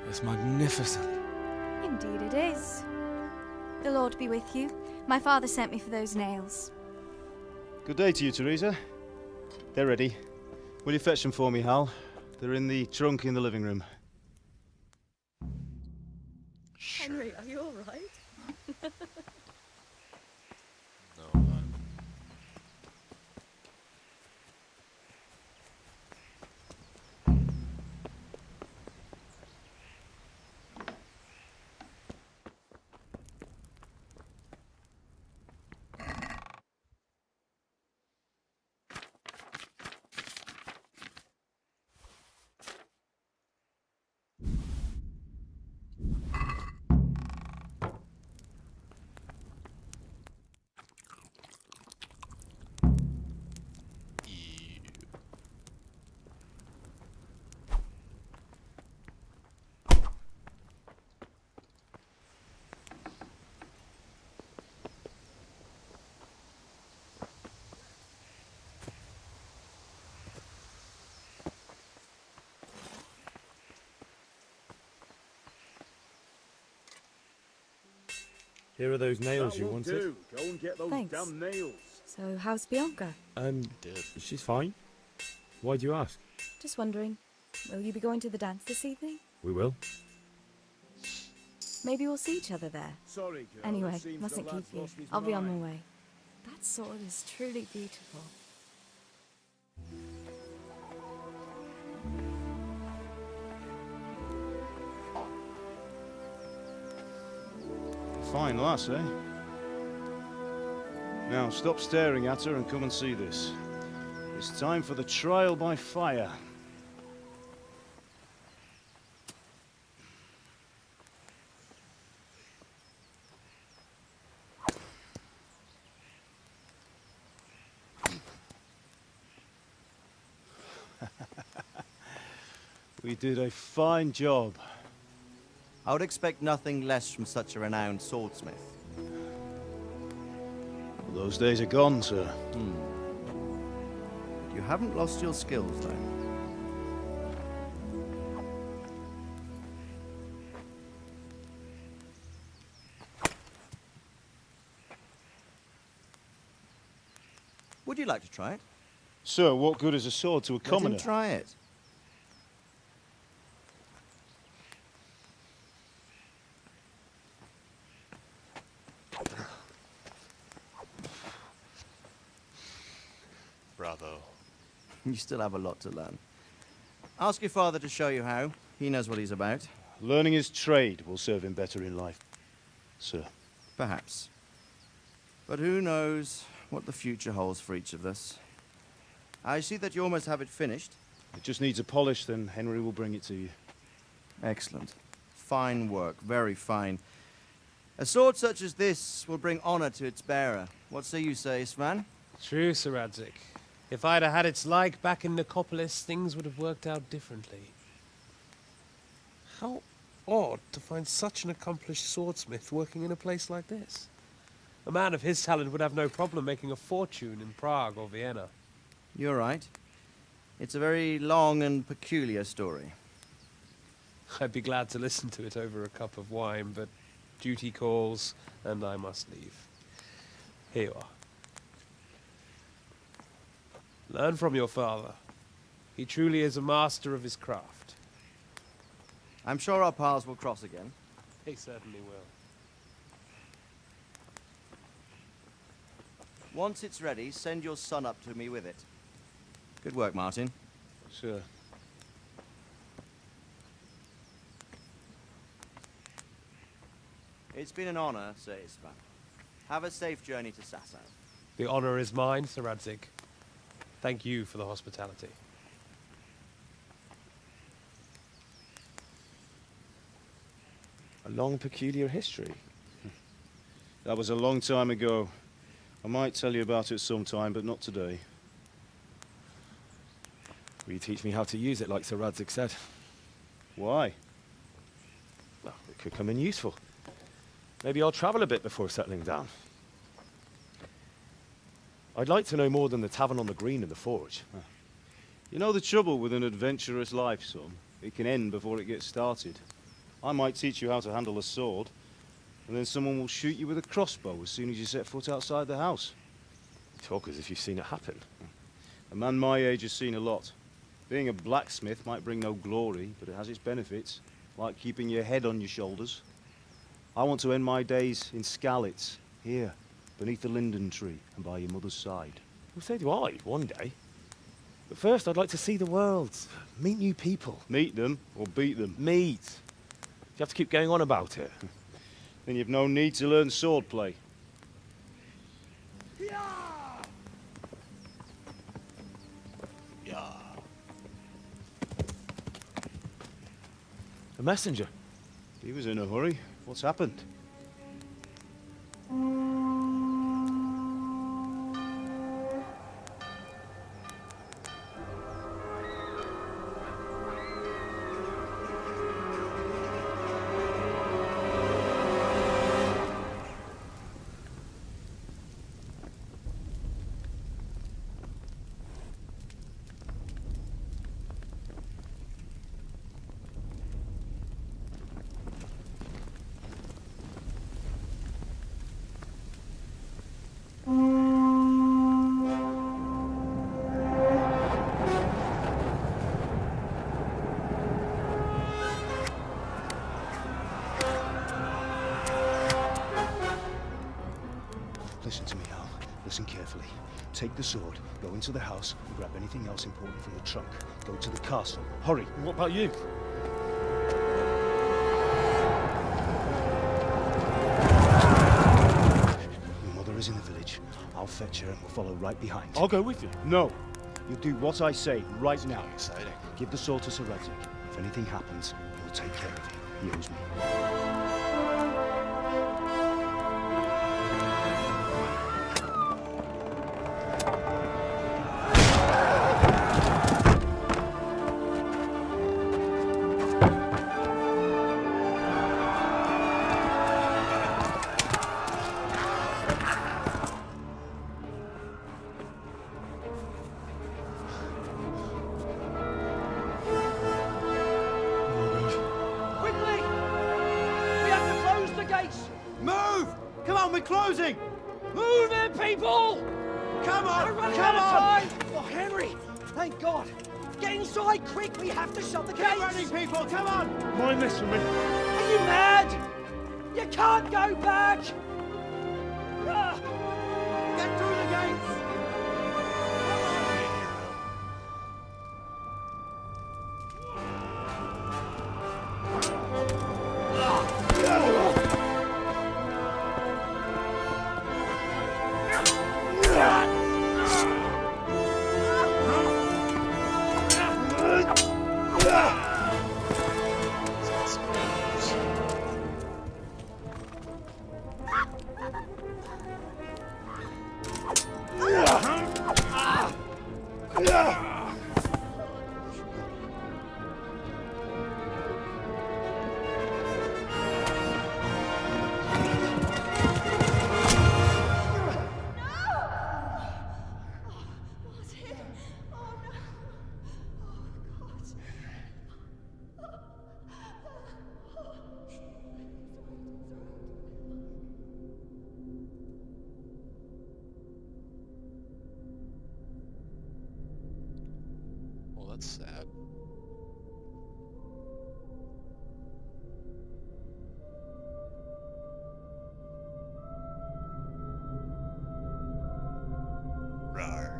It's magnificent. Indeed it is. The Lord be with you. My father sent me for those nails. Good day to you, Teresa. They're ready. Will you fetch them for me, Hal? They're in the trunk in the living room. Henry, are you all right? No, Here are those nails you wanted. Do. Go and get those Thanks. damn nails. So, how's Bianca? She's fine. Why do you ask? Just wondering, will you be going to the dance this evening? We will. Maybe we'll see each other there. Sorry, girl. Anyway, It seems mustn't the keep lad's you. lost his I'll be on mind. my way. That sword is truly beautiful. Fine lass, eh? Now stop staring at her and come and see this. It's time for the trial by fire. We did a fine job. I would expect nothing less from such a renowned swordsmith. Those days are gone, sir. You haven't lost your skills, though. Would you like to try it? Sir, what good is a sword to a commoner? Let him try it. Bravo. You still have a lot to learn. Ask your father to show you how. He knows what he's about. Learning his trade will serve him better in life, sir. Perhaps. But who knows what the future holds for each of us. I see that you almost have it finished. It just needs a polish, then Henry will bring it to you. Excellent. Fine work, very fine. A sword such as this will bring honor to its bearer. What say you, Svan? True, Sir Radzik. If I'd have had its like back in Nicopolis, things would have worked out differently. How odd to find such an accomplished swordsmith working in a place like this. A man of his talent would have no problem making a fortune in Prague or Vienna. You're right. It's a very long and peculiar story. I'd be glad to listen to it over a cup of wine, but duty calls, and I must leave. Here you are. Learn from your father. He truly is a master of his craft. I'm sure our paths will cross again. He certainly will. Once it's ready, send your son up to me with it. Good work, Martin. Sure. It's been an honor, Sir Isvan. Have a safe journey to Sasau. The honor is mine, Sir Radzik. Thank you for the hospitality. A long, peculiar history. That was a long time ago. I might tell you about it sometime, but not today. Will you teach me how to use it, like Sir Radzik said? Why? Well, it could come in useful. Maybe I'll travel a bit before settling down. I'd like to know more than the tavern on the green and the forge. You know the trouble with an adventurous life, son? It can end before it gets started. I might teach you how to handle a sword, and then someone will shoot you with a crossbow as soon as you set foot outside the house. You talk as if you've seen it happen. A man my age has seen a lot. Being a blacksmith might bring no glory, but it has its benefits, like keeping your head on your shoulders. I want to end my days in Skalitz, here, beneath the linden tree and by your mother's side. Well, so do I, one day. But first, I'd like to see the world, meet new people. Meet them or beat them? Meet. You have to keep going on about it. Then you've no need to learn swordplay. A messenger. He was in a hurry. What's happened? Listen to me, Al. Listen carefully. Take the sword, go into the house, and grab anything else important from the trunk. Go to the castle. Hurry! What about you? Your mother is in the village. I'll fetch her and we'll follow right behind. I'll go with you. No! You do what I say right now. Exciting. Give the sword to Sir Radzik. If anything happens, he'll take care of you. He owes me. Move! Come on, we're closing! Move it, people! Come on! We're running Come out of on! time! Oh, Henry! Thank God! Get inside, quick! We have to shut the Get gates! running, people! Come on! Mind this for me. Are you mad? You can't go back! Ah. Get through the gates! Well, that's sad. Rawr.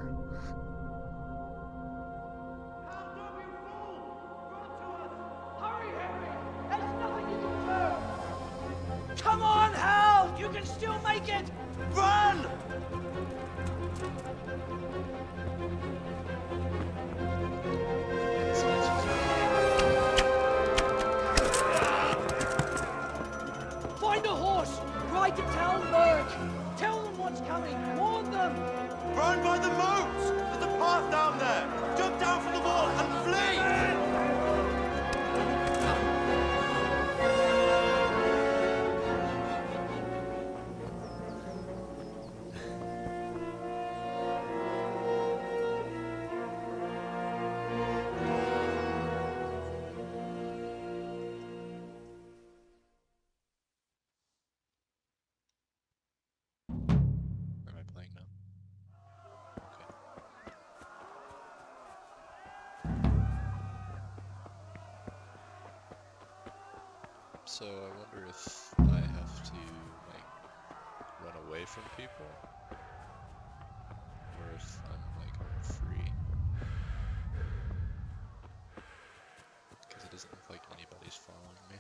Hurry, Henry! There's nothing you can do! Come on, Hal! You can still make it! Run! Find a horse! Ride to Talmberg! Tell them what's coming! Warn them! Run by the moat! There's a path down there! Jump down from the wall and flee! Am I playing now? Okay. So I wonder if I have to, like, run away from people? Or if I'm, like, free? Because it doesn't look like anybody's following me.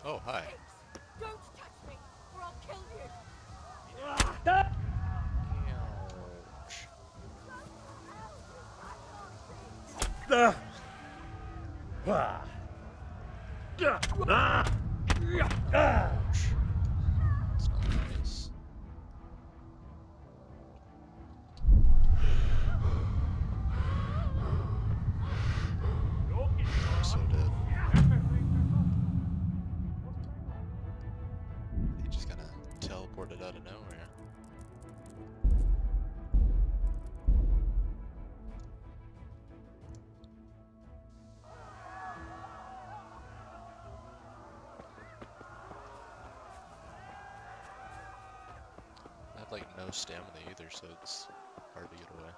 Oh, hi. Don't touch me, or I'll kill you. It's not nice. I'm so dead. He just kinda teleported out of nowhere. I have like no stamina either, so it's hard to get away.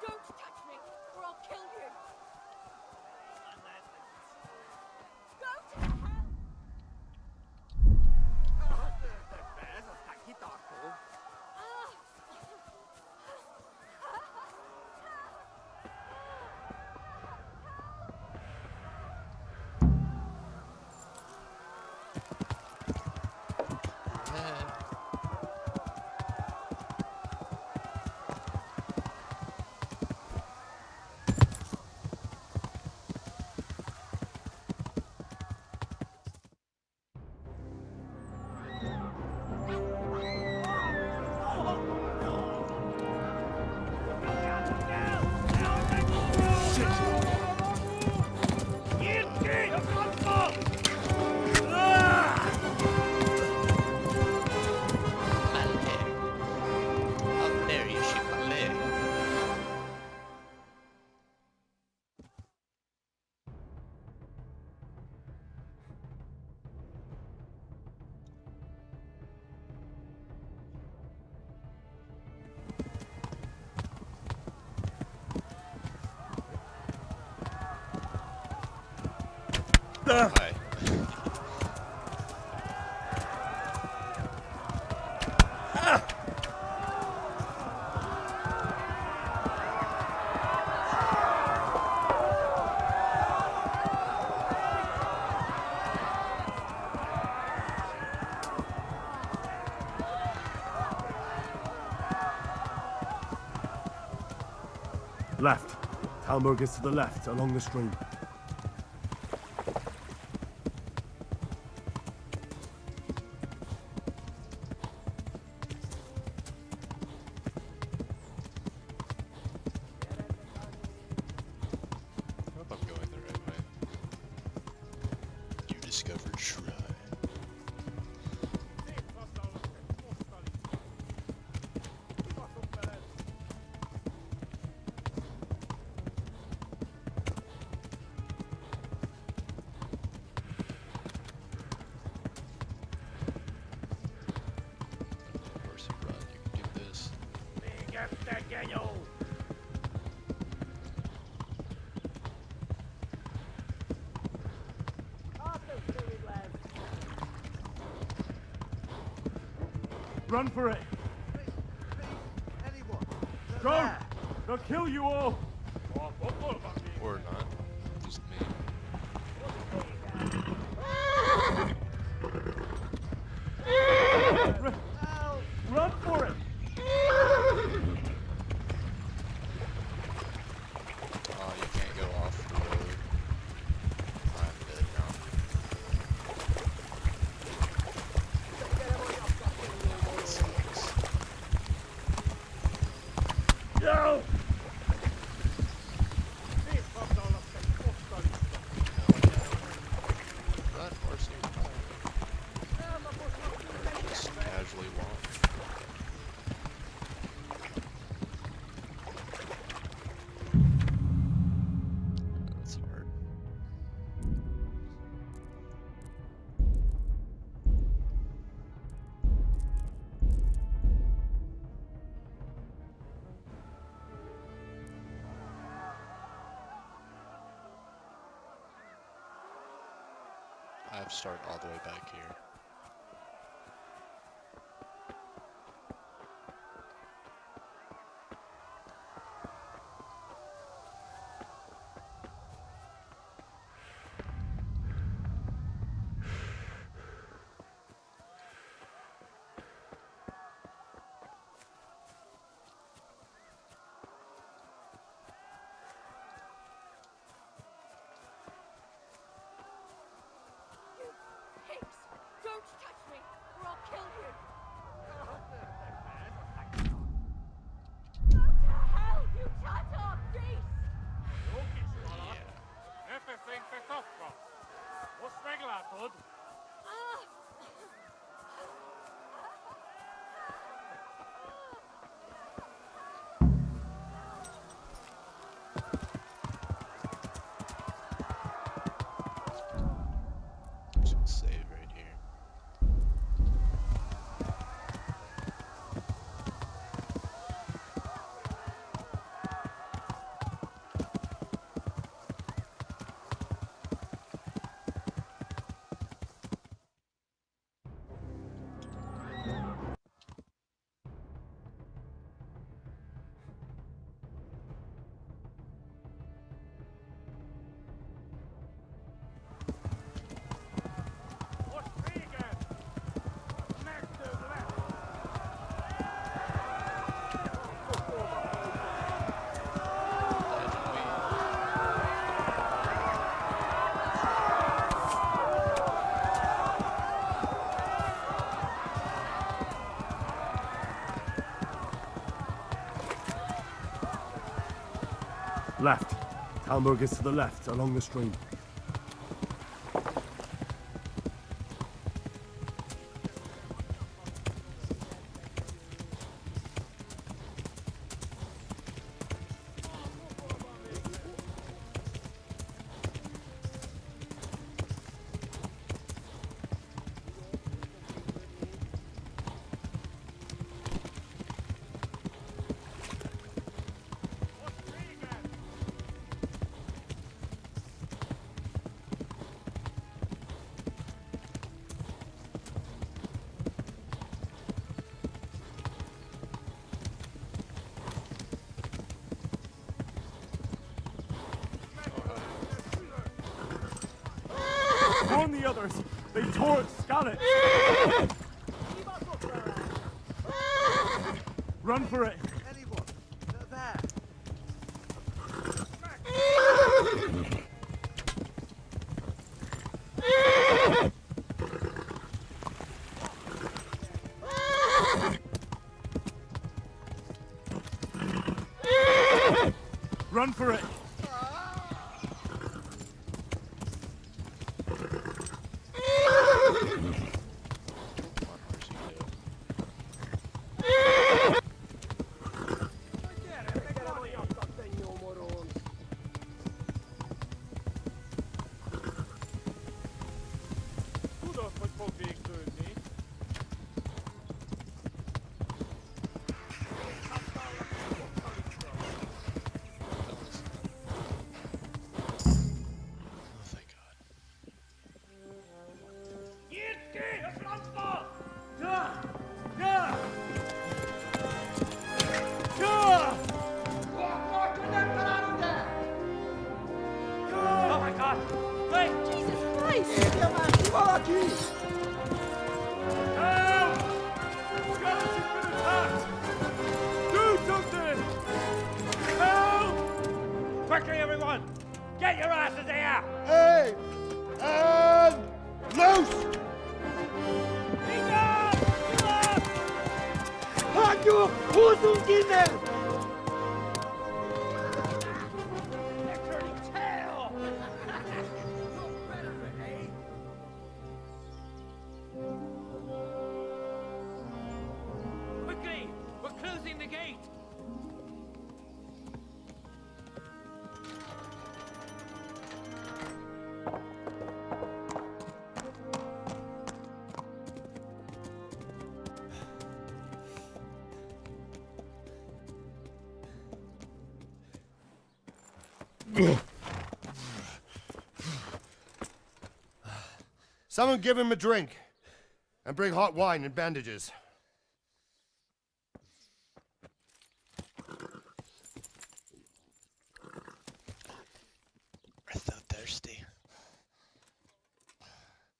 Don't touch me, or I'll kill you. the... Hi. Left. Talmberg is to the left, along the stream. I hope I'm going the right way. You discovered Shrine. Of course you run, you can do this. Run for it! Go! They'll kill you all! Or not. Just me. Run for it! Oh, you can't go off the road. I'm dead now. That sucks. Yo! Run, Marcy, run. Just casually walk. That's hard. I have to start all the way back here. Don't touch me, or I'll kill you! Go to hell, you Tatar beast! Everything fit off, bro. What's regular, bud? I'm just gonna save right here. Left. Talmberg is to the left, along the stream. Warn the others. They tore at Skalitz. Run for it. Anyone? There. Run for it. Oh my god! Wait! Jesus Christ! Help! Skalitz has been attacked! Do something! Help! Quickly, everyone! Get your asses here! Hey! And loose! Halt your Hosunginen! They're turning tail! Quickly! We're closing the gate! Someone give him a drink. And bring hot wine and bandages. We're so thirsty.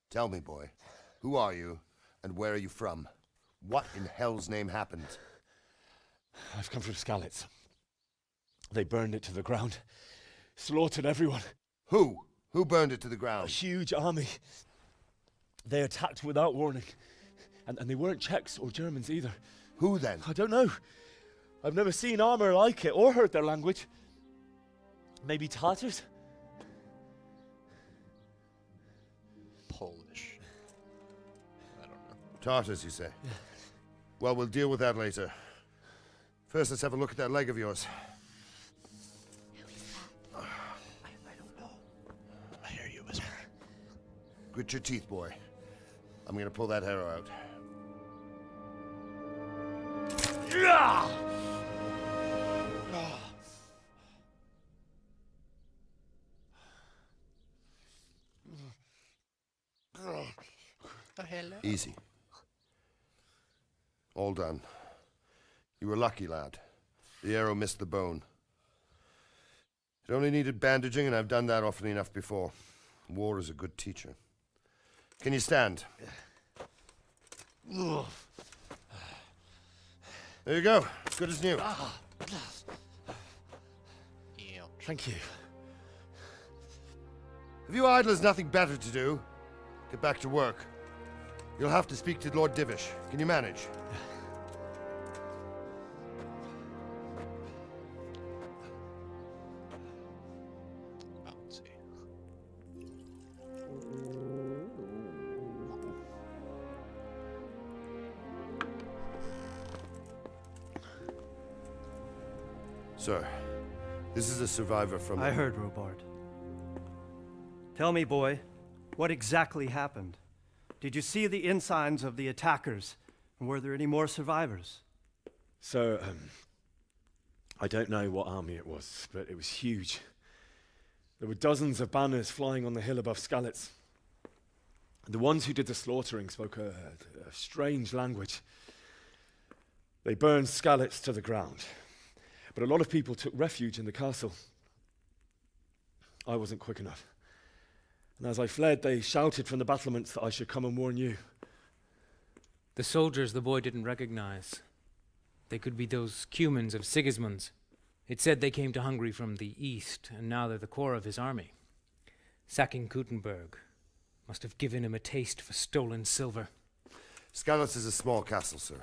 Tell me, boy, who are you and where are you from? What in hell's name happened? I've come from Skalitz. They burned it to the ground. Slaughtered everyone. Who? Who burned it to the ground? A huge army. They attacked without warning. And they weren't Czechs or Germans either. Who then? I don't know. I've never seen armor like it or heard their language. Maybe Tatars? Polish. I don't know. Tartars, you say? Well, we'll deal with that later. First, let's have a look at that leg of yours. I don't know. I hear you whisper. Grit your teeth, boy. I'm gonna pull that arrow out. Oh, hello. Easy. All done. You were lucky, lad. The arrow missed the bone. It only needed bandaging, and I've done that often enough before. War is a good teacher. Can you stand? There you go. Good as new. Thank you. If you idlers nothing better to do, get back to work. You'll have to speak to Lord Divish. Can you manage? Sir, this is a survivor from... I heard, Robart. Tell me, boy, what exactly happened? Did you see the ensigns of the attackers? And were there any more survivors? So, I don't know what army it was, but it was huge. There were dozens of banners flying on the hill above Skalitz. The ones who did the slaughtering spoke a strange language. They burned Skalitz to the ground. But a lot of people took refuge in the castle. I wasn't quick enough. And as I fled, they shouted from the battlements that I should come and warn you. The soldiers the boy didn't recognize. They could be those Cumans of Sigismund's. It said they came to Hungary from the east, and now they're the core of his army. Sacking Gutenberg must have given him a taste for stolen silver. Skalitz is a small castle, sir.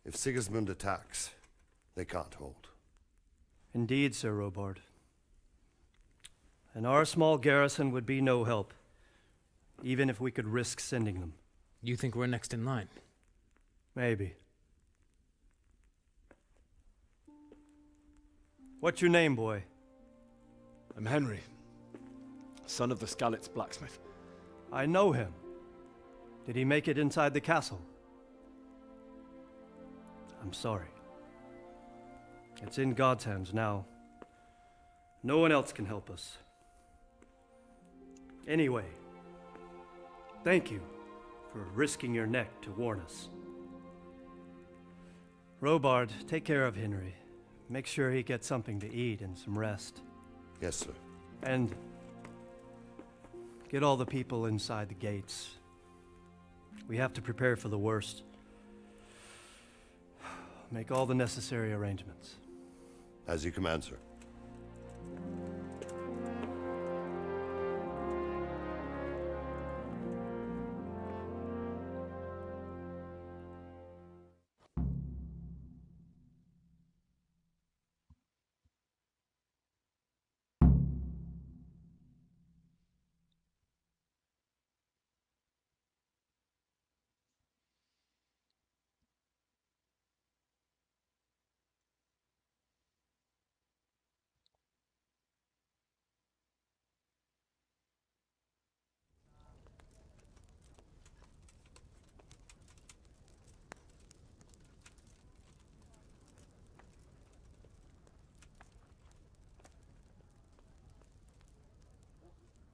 If Sigismund attacks, they can't hold. Indeed, Sir Robard. And our small garrison would be no help, even if we could risk sending them. You think we're next in line? Maybe. What's your name, boy? I'm Henry, son of the Skalitz blacksmith. I know him. Did he make it inside the castle? I'm sorry. It's in God's hands now. No one else can help us. Anyway, thank you for risking your neck to warn us. Robard, take care of Henry. Make sure he gets something to eat and some rest. Yes, sir. And get all the people inside the gates. We have to prepare for the worst. Make all the necessary arrangements. As you command, sir.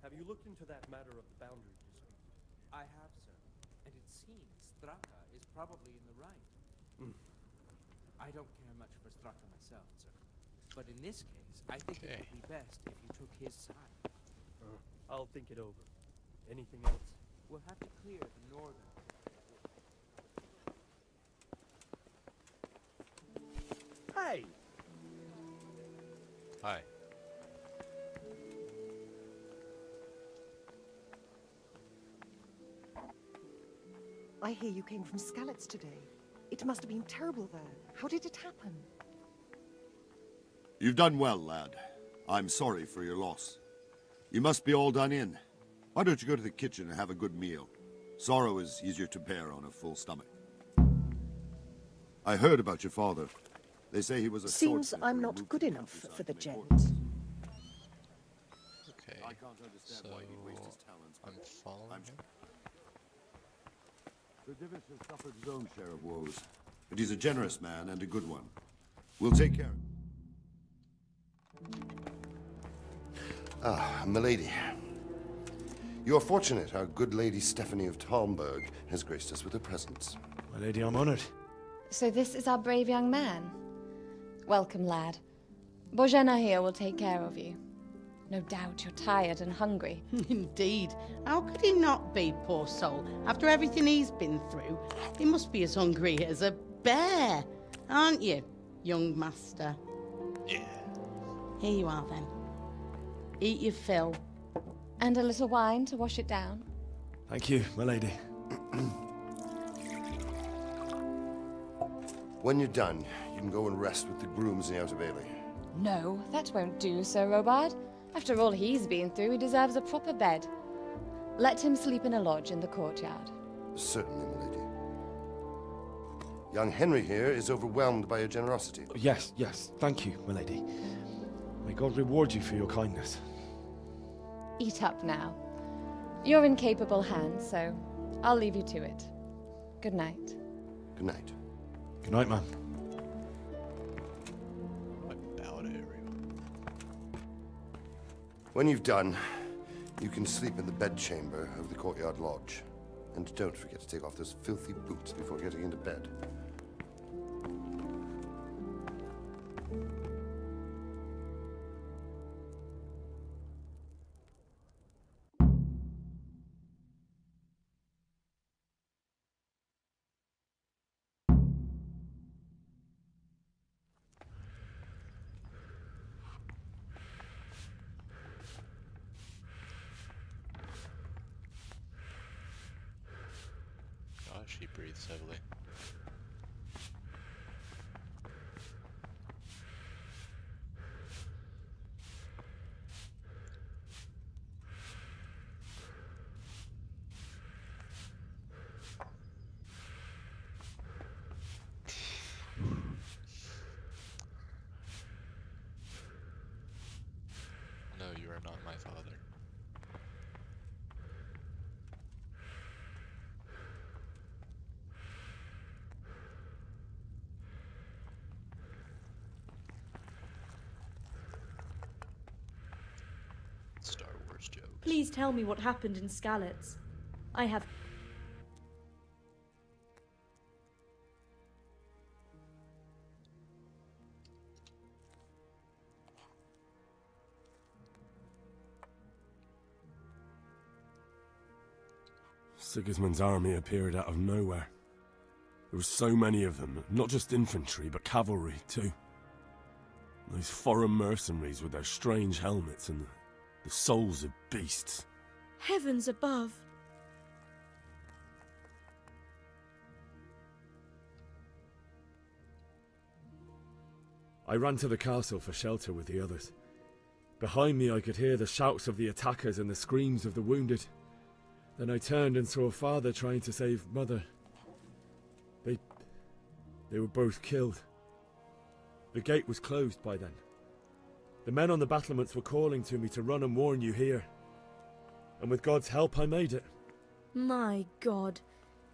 Have you looked into that matter of the boundary dispute? I have, sir. And it seems Straka is probably in the right. I don't care much for Straka myself, sir. But in this case, I think it would be best if you took his side. I'll think it over. Anything else? We'll have to clear the northern. Hey! Hi. I hear you came from Skalitz today. It must have been terrible there. How did it happen? You've done well, lad. I'm sorry for your loss. You must be all done in. Why don't you go to the kitchen and have a good meal? Sorrow is easier to bear on a full stomach. I heard about your father. They say he was a Seems swordsmith I'm who not moved good to the enough countryside for the to make gent. horses. Okay. I can't understand why he'd waste his talents. I'm following him. Sir Divish has suffered his own share of woes, but he's a generous man and a good one. We'll take care of him. Ah, milady. You are fortunate our good lady Stephanie of Talmberg has graced us with her presence. My lady, I'm honored. So this is our brave young man. Welcome, lad. Bozhena here will take care of you. No doubt you're tired and hungry. Indeed. How could he not be, poor soul? After everything he's been through, he must be as hungry as a bear. Aren't you, young master? Yeah. Here you are, then. Eat your fill. And a little wine to wash it down. Thank you, my lady. When you're done, you can go and rest with the grooms in the Outer Bailey. No, that won't do, Sir Robard. After all he's been through, he deserves a proper bed. Let him sleep in a lodge in the courtyard. Certainly, milady. Young Henry here is overwhelmed by your generosity. Yes, yes, thank you, my lady. May God reward you for your kindness. Eat up now. You're in capable hands, so I'll leave you to it. Good night. Good night. Good night, ma'am. I bow to everyone. When you've done, you can sleep in the bedchamber of the courtyard lodge. And don't forget to take off those filthy boots before getting into bed. She breathes heavily. No, you are not my father. Star Wars jokes. Please tell me what happened in Skalitz. I have... Sigismund's army appeared out of nowhere. There were so many of them, not just infantry, but cavalry too. Those foreign mercenaries with their strange helmets and the souls of beasts. Heavens above! I ran to the castle for shelter with the others. Behind me I could hear the shouts of the attackers and the screams of the wounded. Then I turned and saw Father trying to save Mother. They were both killed. The gate was closed by then. The men on the battlements were calling to me to run and warn you here. And with God's help I made it. My God,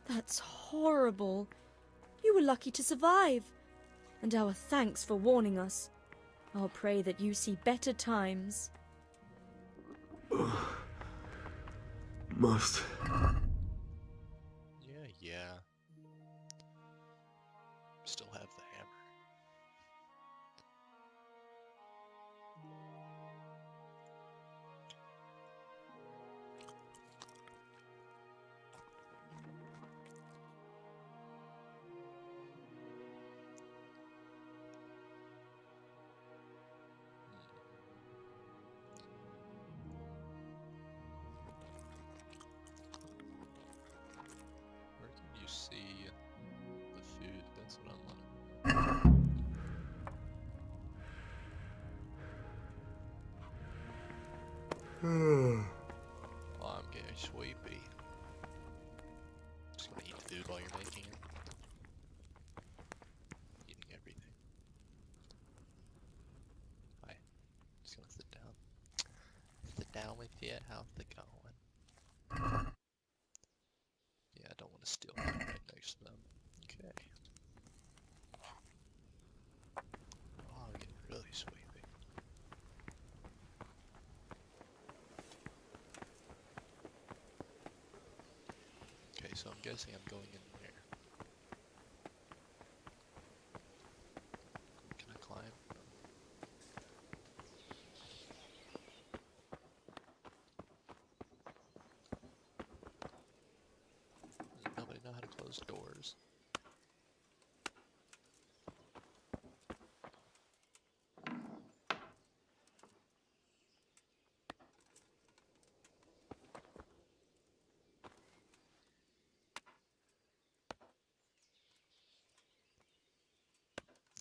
that's horrible. You were lucky to survive. And our thanks for warning us. I'll pray that you see better times. Must. Yeah. Still have the hammer. Where can you see the food? That's what I'm wondering. Oh, I'm getting sleepy. Just gonna eat the food while you're making it. Eating everything. Hi. Just gonna sit down. Sit down with you. How's it going? Yeah, I don't want to steal that right next to them. Okay. Oh, I'm getting really sleepy. Okay, so I'm guessing I'm going in there. Can I climb? Nobody know how to close doors.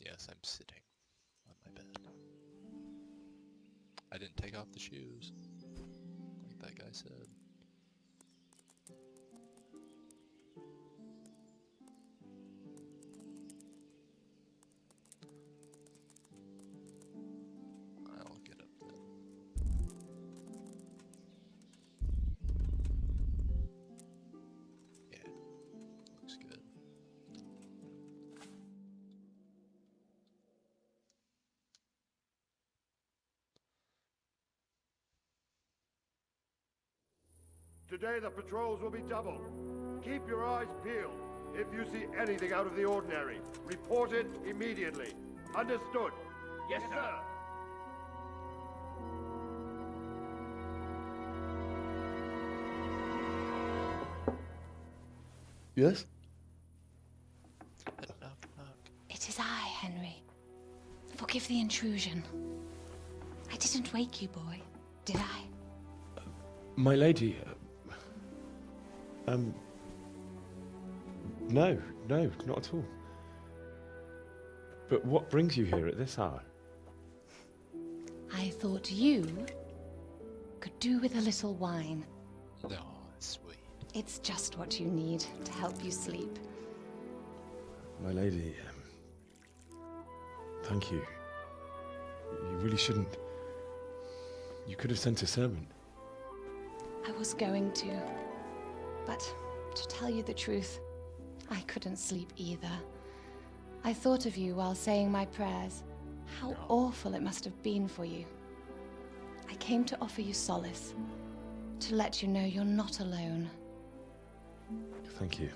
Yes, I'm sitting on my bed. I didn't take off the shoes, like that guy said. I'll get up then. Yeah, looks good. Today the patrols will be doubled. Keep your eyes peeled. If you see anything out of the ordinary, report it immediately. Understood? Yes, sir. Yes? It is I, Henry. Forgive the intrusion. I didn't wake you, boy, did I? My lady, No, not at all. But what brings you here at this hour? I thought you could do with a little wine. No, sweet. It's just what you need to help you sleep. My lady, thank you. You really shouldn't. You could have sent a servant. I was going to, but to tell you the truth, I couldn't sleep either. I thought of you while saying my prayers. How awful it must have been for you. I came to offer you solace, to let you know you're not alone. Thank you.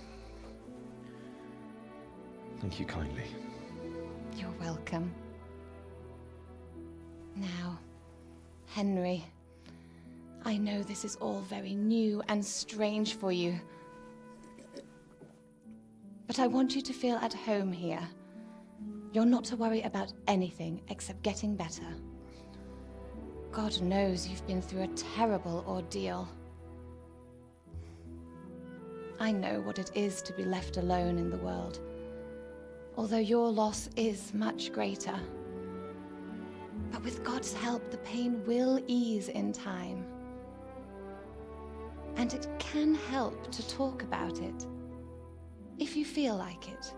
Thank you kindly. You're welcome. Now, Henry, I know this is all very new and strange for you, but I want you to feel at home here. You're not to worry about anything except getting better. God knows you've been through a terrible ordeal. I know what it is to be left alone in the world, although your loss is much greater. But with God's help, the pain will ease in time. And it can help to talk about it, if you feel like it.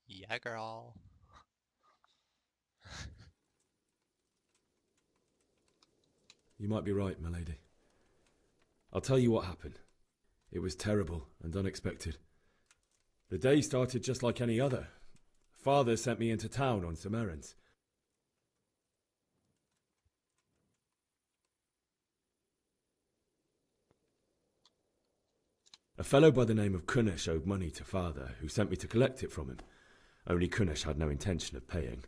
Yeah, girl. You might be right, my lady. I'll tell you what happened. It was terrible and unexpected. The day started just like any other. Father sent me into town on some errands. A fellow by the name of Kunesh owed money to Father, who sent me to collect it from him. Only Kunesh had no intention of paying.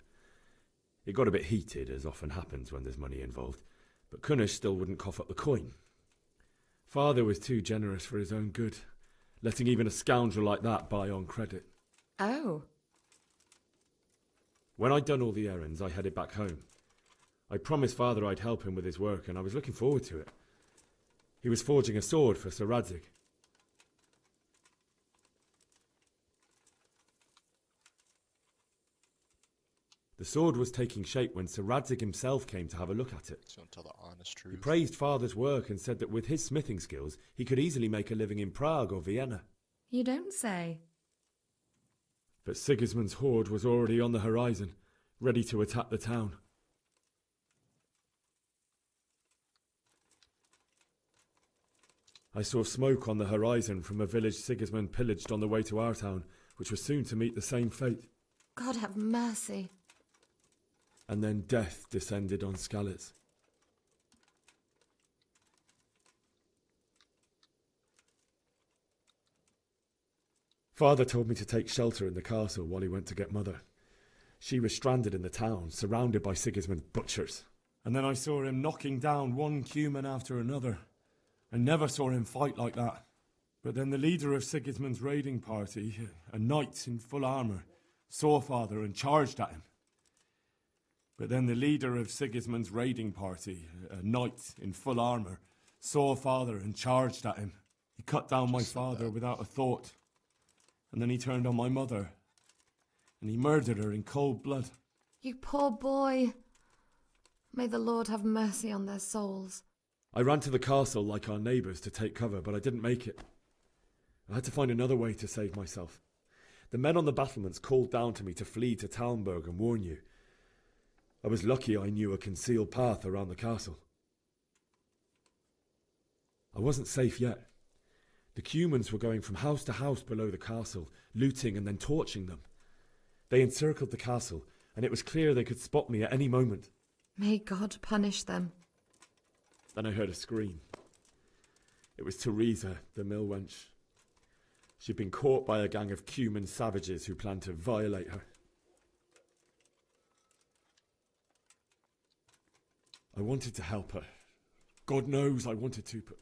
It got a bit heated, as often happens when there's money involved, but Kunesh still wouldn't cough up the coin. Father was too generous for his own good, letting even a scoundrel like that buy on credit. Oh. When I'd done all the errands, I headed back home. I promised Father I'd help him with his work, and I was looking forward to it. He was forging a sword for Sir Radzig. The sword was taking shape when Sir Radzig himself came to have a look at it. So tell the honest truth. He praised Father's work and said that with his smithing skills, he could easily make a living in Prague or Vienna. You don't say. But Sigismund's horde was already on the horizon, ready to attack the town. I saw smoke on the horizon from a village Sigismund pillaged on the way to our town, which was soon to meet the same fate. God have mercy. And then death descended on Skalitz. Father told me to take shelter in the castle while he went to get Mother. She was stranded in the town, surrounded by Sigismund's butchers. And then I saw him knocking down one Cuman after another. I never saw him fight like that. But then the leader of Sigismund's raiding party, a knight in full armour, saw Father and charged at him. But then the leader of Sigismund's raiding party, a knight in full armour, saw Father and charged at him. He cut down my father without a thought. And then he turned on my mother. And he murdered her in cold blood. You poor boy. May the Lord have mercy on their souls. I ran to the castle like our neighbours to take cover, but I didn't make it. I had to find another way to save myself. The men on the battlements called down to me to flee to Talmberg and warn you. I was lucky I knew a concealed path around the castle. I wasn't safe yet. The Cumans were going from house to house below the castle, looting and then torching them. They encircled the castle, and it was clear they could spot me at any moment. May God punish them. Then I heard a scream. It was Teresa, the mill wench. She'd been caught by a gang of Cuman savages who planned to violate her. I wanted to help her. God knows I wanted to, but...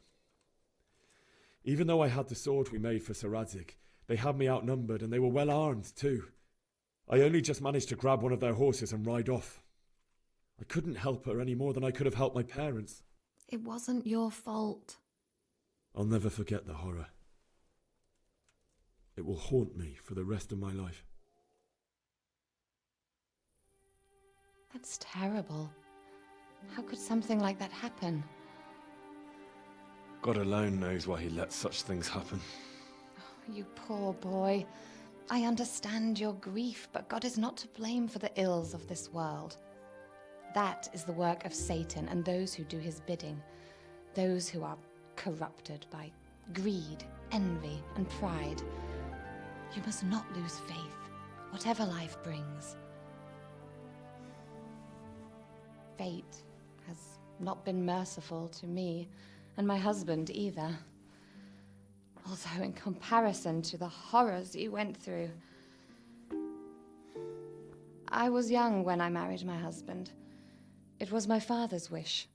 Even though I had the sword we made for Sir Radzig, they had me outnumbered and they were well armed too. I only just managed to grab one of their horses and ride off. I couldn't help her any more than I could have helped my parents. It wasn't your fault. I'll never forget the horror. It will haunt me for the rest of my life. That's terrible. How could something like that happen? God alone knows why he lets such things happen. You poor boy. I understand your grief, but God is not to blame for the ills of this world. That is the work of Satan and those who do his bidding, those who are corrupted by greed, envy, and pride. You must not lose faith, whatever life brings. Fate has not been merciful to me, and my husband either. Although in comparison to the horrors you went through. I was young when I married my husband. It was my father's wish.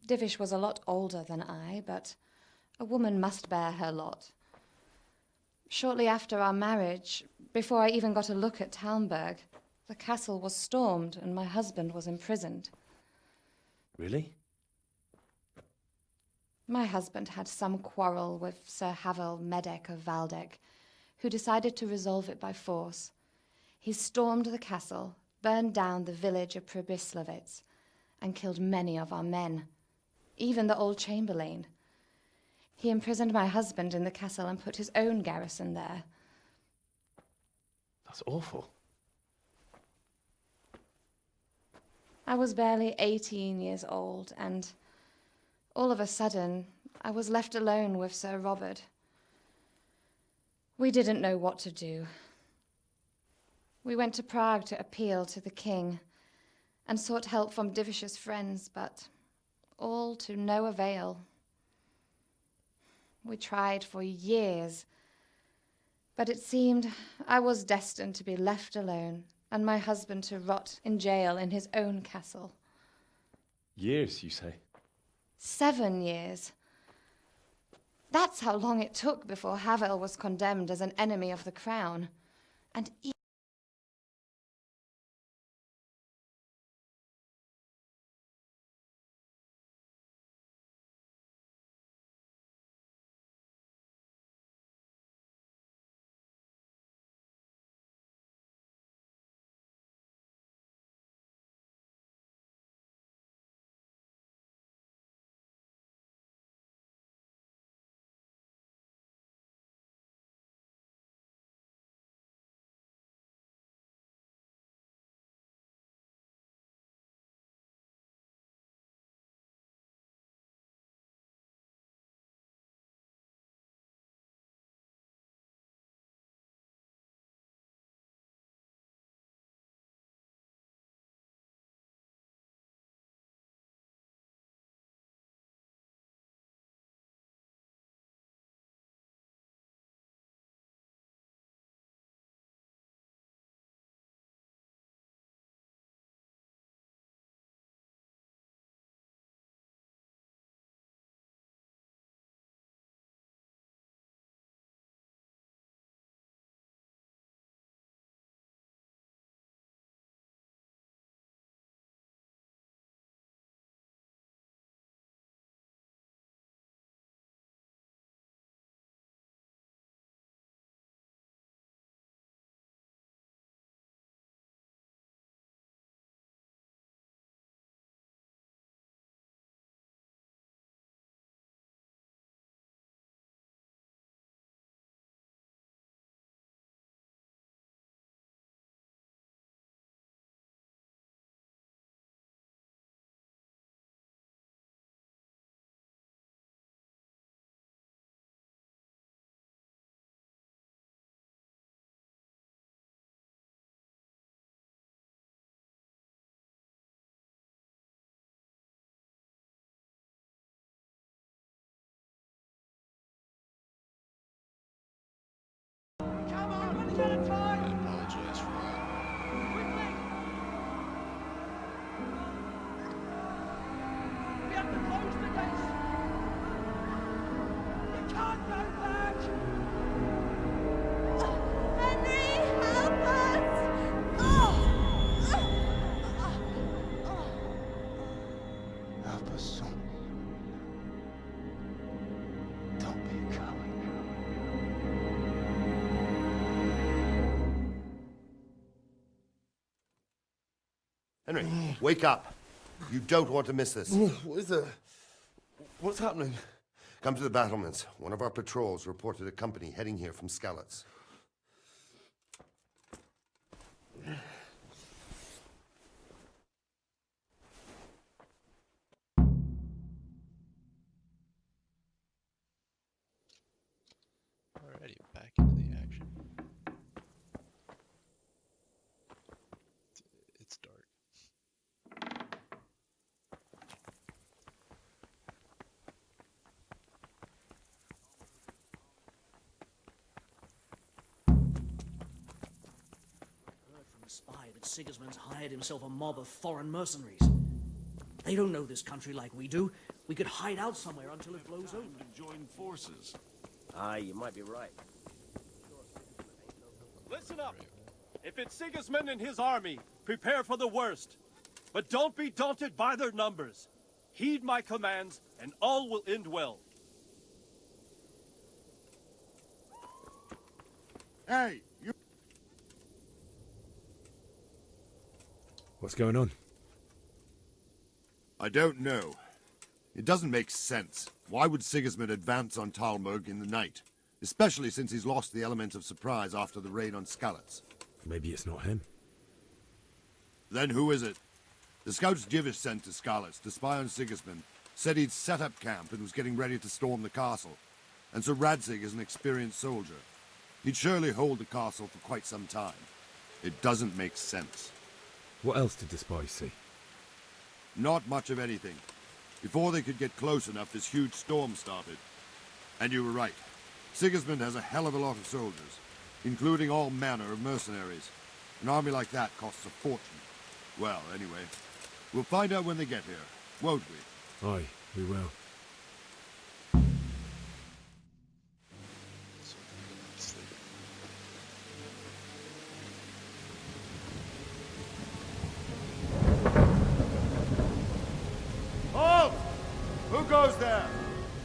Divish was a lot older than I, but a woman must bear her lot. Shortly after our marriage, before I even got a look at Talmberg, the castle was stormed and my husband was imprisoned. Really? My husband had some quarrel with Sir Havel Medek of Valdek, who decided to resolve it by force. He stormed the castle, burned down the village of Pribyslavitz, and killed many of our men, even the old chamberlain. He imprisoned my husband in the castle and put his own garrison there. That's awful. I was barely 18 years old, and all of a sudden, I was left alone with Sir Robert. We didn't know what to do. We went to Prague to appeal to the king and sought help from Divish's friends, but all to no avail. We tried for years, but it seemed I was destined to be left alone and my husband to rot in jail in his own castle. Years, you say? 7 years. That's how long it took before Havel was condemned as an enemy of the crown. And Henry, wake up. You don't want to miss this. What is it? What's happening? Come to the battlements. One of our patrols reported a company heading here from Skalitz. Alrighty, back into the action. It's dark. From a spy that Sigismund's hired himself a mob of foreign mercenaries. They don't know this country like we do. We could hide out somewhere until it blows over. To join forces. Aye, you might be right. Listen up. If it's Sigismund and his army, prepare for the worst. But don't be daunted by their numbers. Heed my commands, and all will end well. Hey, you... What's going on? I don't know. It doesn't make sense. Why would Sigismund advance on Talmberg in the night? Especially since he's lost the element of surprise after the raid on Skalitz. Maybe it's not him. Then who is it? The scouts GeForce sent to Skalitz to spy on Sigismund said he'd set up camp and was getting ready to storm the castle. And Sir Radzig is an experienced soldier. He'd surely hold the castle for quite some time. It doesn't make sense. What else did the spies see? Not much of anything. Before they could get close enough, this huge storm started. And you were right. Sigismund has a hell of a lot of soldiers, including all manner of mercenaries. An army like that costs a fortune. Well, anyway, we'll find out when they get here, won't we? Aye, we will. Halt! Who goes there?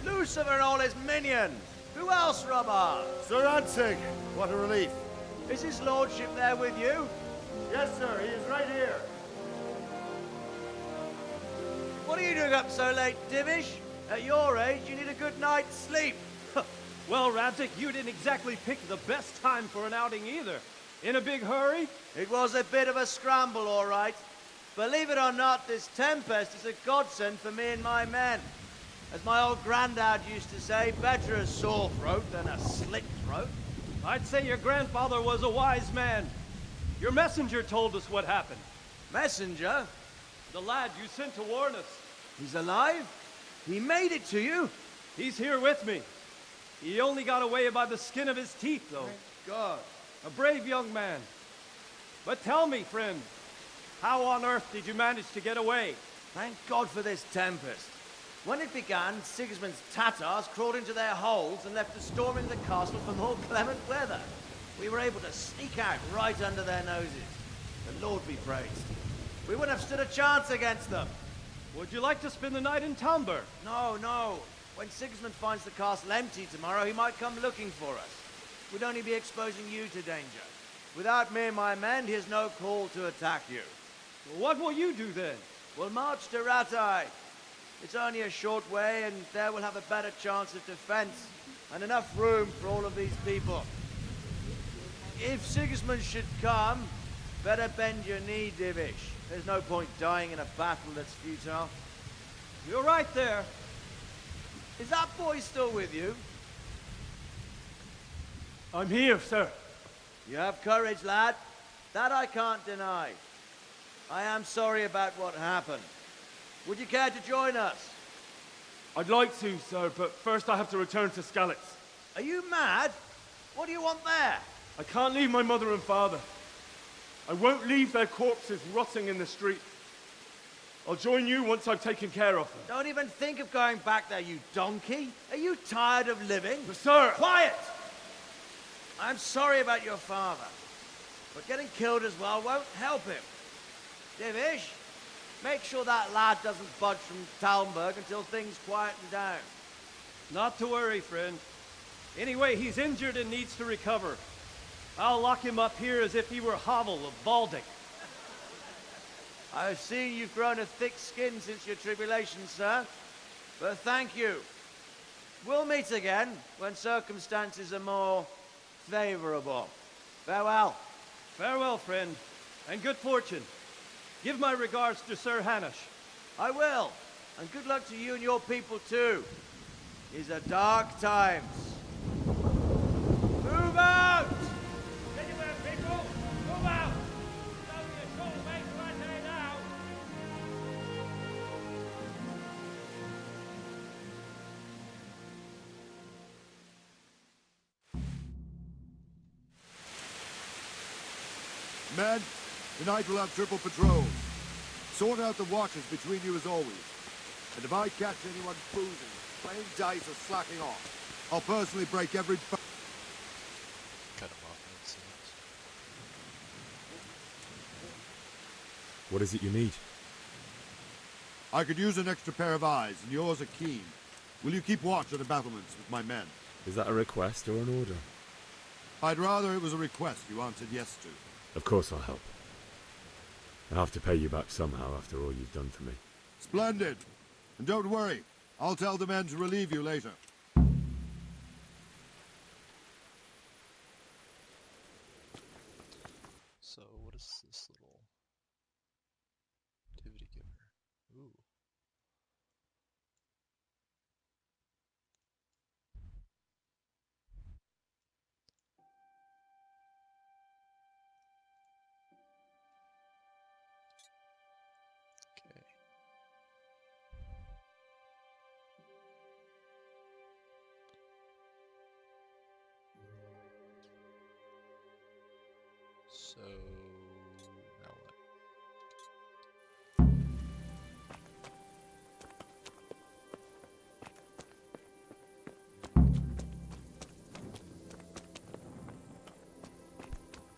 Lucifer and all his minions. Who else, Robber? Sir Radzig. What a relief. Is his lordship there with you? Yes, sir. He is right here. What are you doing up so late, Divish? At your age, you need a good night's sleep. Well, Radzig, you didn't exactly pick the best time for an outing either. In a big hurry? It was a bit of a scramble, all right. Believe it or not, this tempest is a godsend for me and my men. As my old granddad used to say, better a sore throat than a slit throat. I'd say your grandfather was a wise man. Your messenger told us what happened. Messenger? The lad you sent to warn us. He's alive? He made it to you? He's here with me. He only got away by the skin of his teeth, though. Thank God. A brave young man. But tell me, friend, how on earth did you manage to get away? Thank God for this tempest. When it began, Sigismund's Tatars crawled into their holes and left us storming the castle for more clement weather. We were able to sneak out right under their noses. The Lord be praised. We wouldn't have stood a chance against them. Would you like to spend the night in Talmberg? No, no. When Sigismund finds the castle empty tomorrow, he might come looking for us. We'd only be exposing you to danger. Without me and my men, he has no call to attack you. What will you do then? We'll march to Ratai. It's only a short way, and there we'll have a better chance of defense, and enough room for all of these people. If Sigismund should come, better bend your knee, Divish. There's no point dying in a battle that's futile. You're right there. Is that boy still with you? I'm here, sir. You have courage, lad. That I can't deny. I am sorry about what happened. Would you care to join us? I'd like to, sir, but first I have to return to Skalitz. Are you mad? What do you want there? I can't leave my mother and father. I won't leave their corpses rotting in the street. I'll join you once I've taken care of them. Don't even think of going back there, you donkey. Are you tired of living? But sir! Quiet! I'm sorry about your father, but getting killed as well won't help him. Divish, make sure that lad doesn't budge from Talmberg until things quieten down. Not to worry, friend. Anyway, he's injured and needs to recover. I'll lock him up here as if he were Havel of Baldic. I've seen you've grown a thick skin since your tribulation, sir. But thank you. We'll meet again when circumstances are more favorable. Farewell. Farewell, friend, and good fortune. Give my regards to Sir Hanush. I will. And good luck to you and your people too. These are dark times. Move out! Anywhere, people! Move out! It's only a short way to our day now. Men, tonight we'll have triple patrol. Sort out the watches between you as always. And if I catch anyone boozing, playing dice or slacking off, I'll personally break every... Cut him off, it seems. What is it you need? I could use an extra pair of eyes, and yours are keen. Will you keep watch at the battlements with my men? Is that a request or an order? I'd rather it was a request you answered yes to. Of course I'll help. I have to pay you back somehow after all you've done for me. Splendid! And don't worry, I'll tell the men to relieve you later. So, what is this little activity giver? Ooh. Okay. So, now what?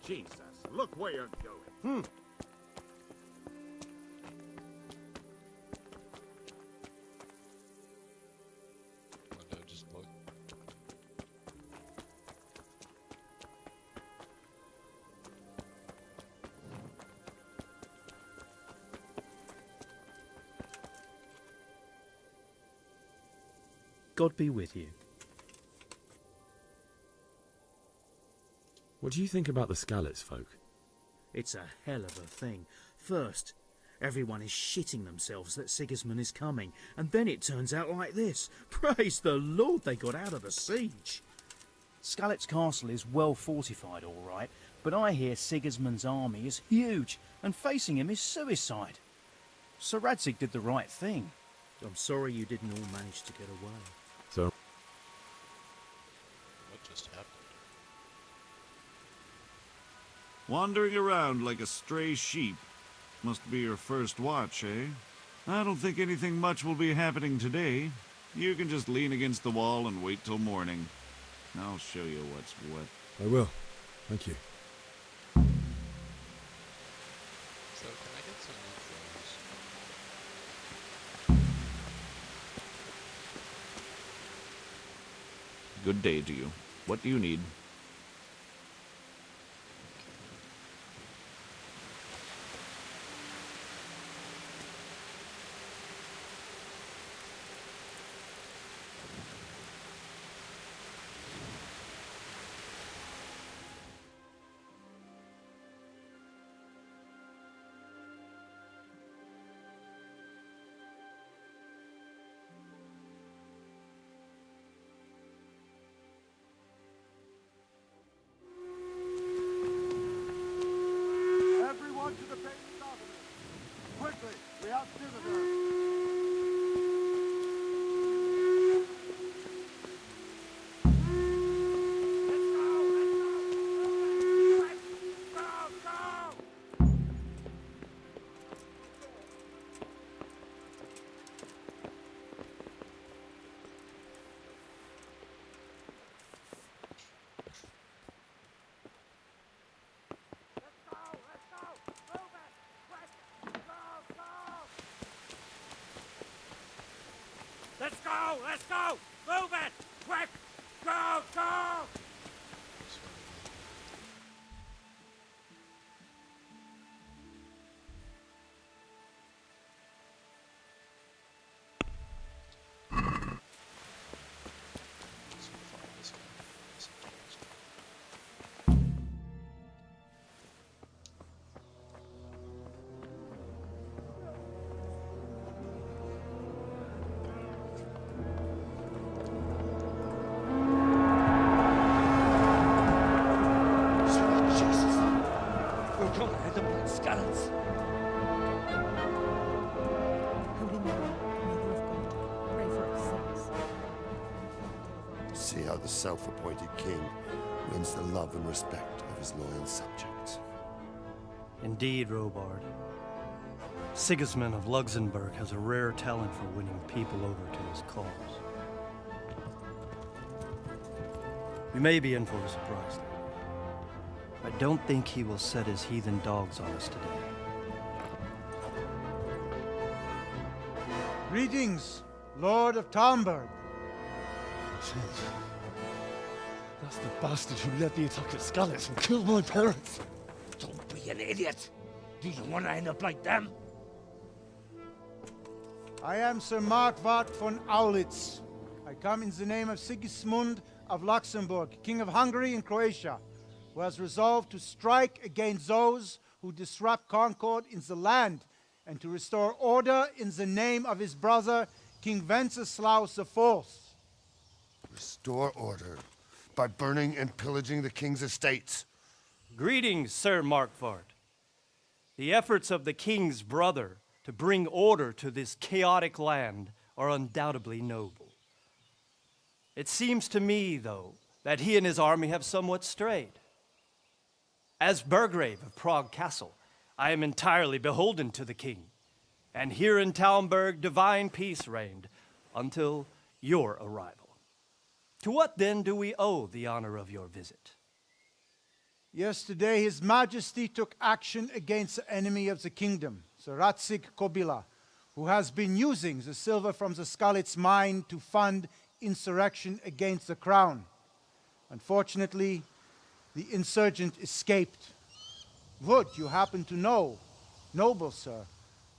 Jesus, look where you're going. Oh, no, just look. God be with you. What do you think about the Skalitz folk? It's a hell of a thing. First, everyone is shitting themselves that Sigismund is coming, and then it turns out like this. Praise the Lord they got out of the siege. Skalitz Castle is well fortified, all right, but I hear Sigismund's army is huge, and facing him is suicide. Sir Radzig did the right thing. I'm sorry you didn't all manage to get away. So, What just happened? Wandering around like a stray sheep. Must be your first watch, eh? I don't think anything much will be happening today. You can just lean against the wall and wait till morning. I'll show you what's what. I will. Thank you. So, can I get some new clothes? Good day to you. What do you need? Everyone to the paying officer! Quickly, we have visitors! Let's go! Let's go! Move it! Quick! Go! Go! Don't let them put scallops. Holy Mary, Mother of God, pray for us sinners. See how the self-appointed king wins the love and respect of his loyal subjects. Indeed, Robard. Sigismund of Luxembourg has a rare talent for winning people over to his cause. We may be in for a surprise, though. I don't think he will set his heathen dogs on us today. Greetings, Lord of Talmberg. That's the bastard who led the attack at Skalitz and killed my parents. Don't be an idiot. Do you want to end up like them? I am Sir Markwart von Aulitz. I come in the name of Sigismund of Luxembourg, King of Hungary and Croatia, who has resolved to strike against those who disrupt concord in the land and to restore order in the name of his brother, King Wenceslaus IV. Restore order by burning and pillaging the king's estates. Greetings, Sir Markwart. The efforts of the king's brother to bring order to this chaotic land are undoubtedly noble. It seems to me, though, that he and his army have somewhat strayed. As Burgrave of Prague Castle, I am entirely beholden to the king, and here in Talmberg divine peace reigned until your arrival. To what then do we owe the honor of your visit? Yesterday, His Majesty took action against the enemy of the kingdom, Sir Radzig Kobyla, who has been using the silver from the Skalitz mine to fund insurrection against the crown. Unfortunately, the insurgent escaped. Would you happen to know, noble sir,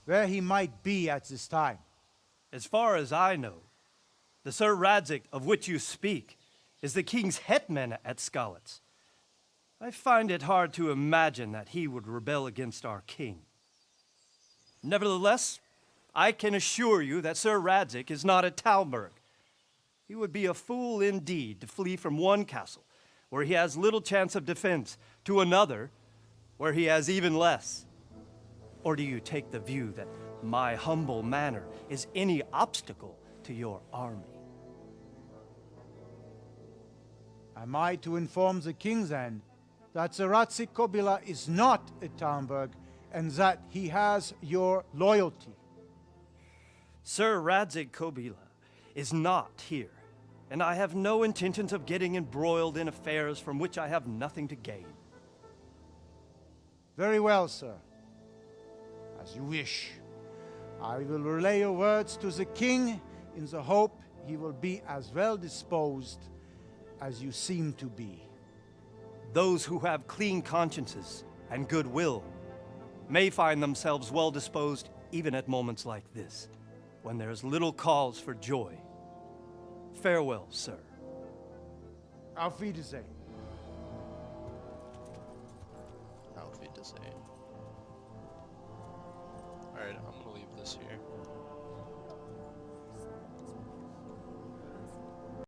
where he might be at this time? As far as I know, the Sir Radzig of which you speak is the king's hetman at Skalitz. I find it hard to imagine that he would rebel against our king. Nevertheless, I can assure you that Sir Radzig is not at Talmberg. He would be a fool indeed to flee from one castle, where he has little chance of defense, to another, where he has even less. Or do you take the view that my humble manner is any obstacle to your army? Am I to inform the king then that Sir Radzig Kobyla is not at Talmberg and that he has your loyalty? Sir Radzig Kobyla is not here, and I have no intentions of getting embroiled in affairs from which I have nothing to gain. Very well, sir. As you wish. I will relay your words to the king in the hope he will be as well disposed as you seem to be. Those who have clean consciences and goodwill may find themselves well disposed even at moments like this, when there is little cause for joy. Farewell, sir. Auf Wiedersehen. Auf Wiedersehen. Alright, I'm gonna leave this here.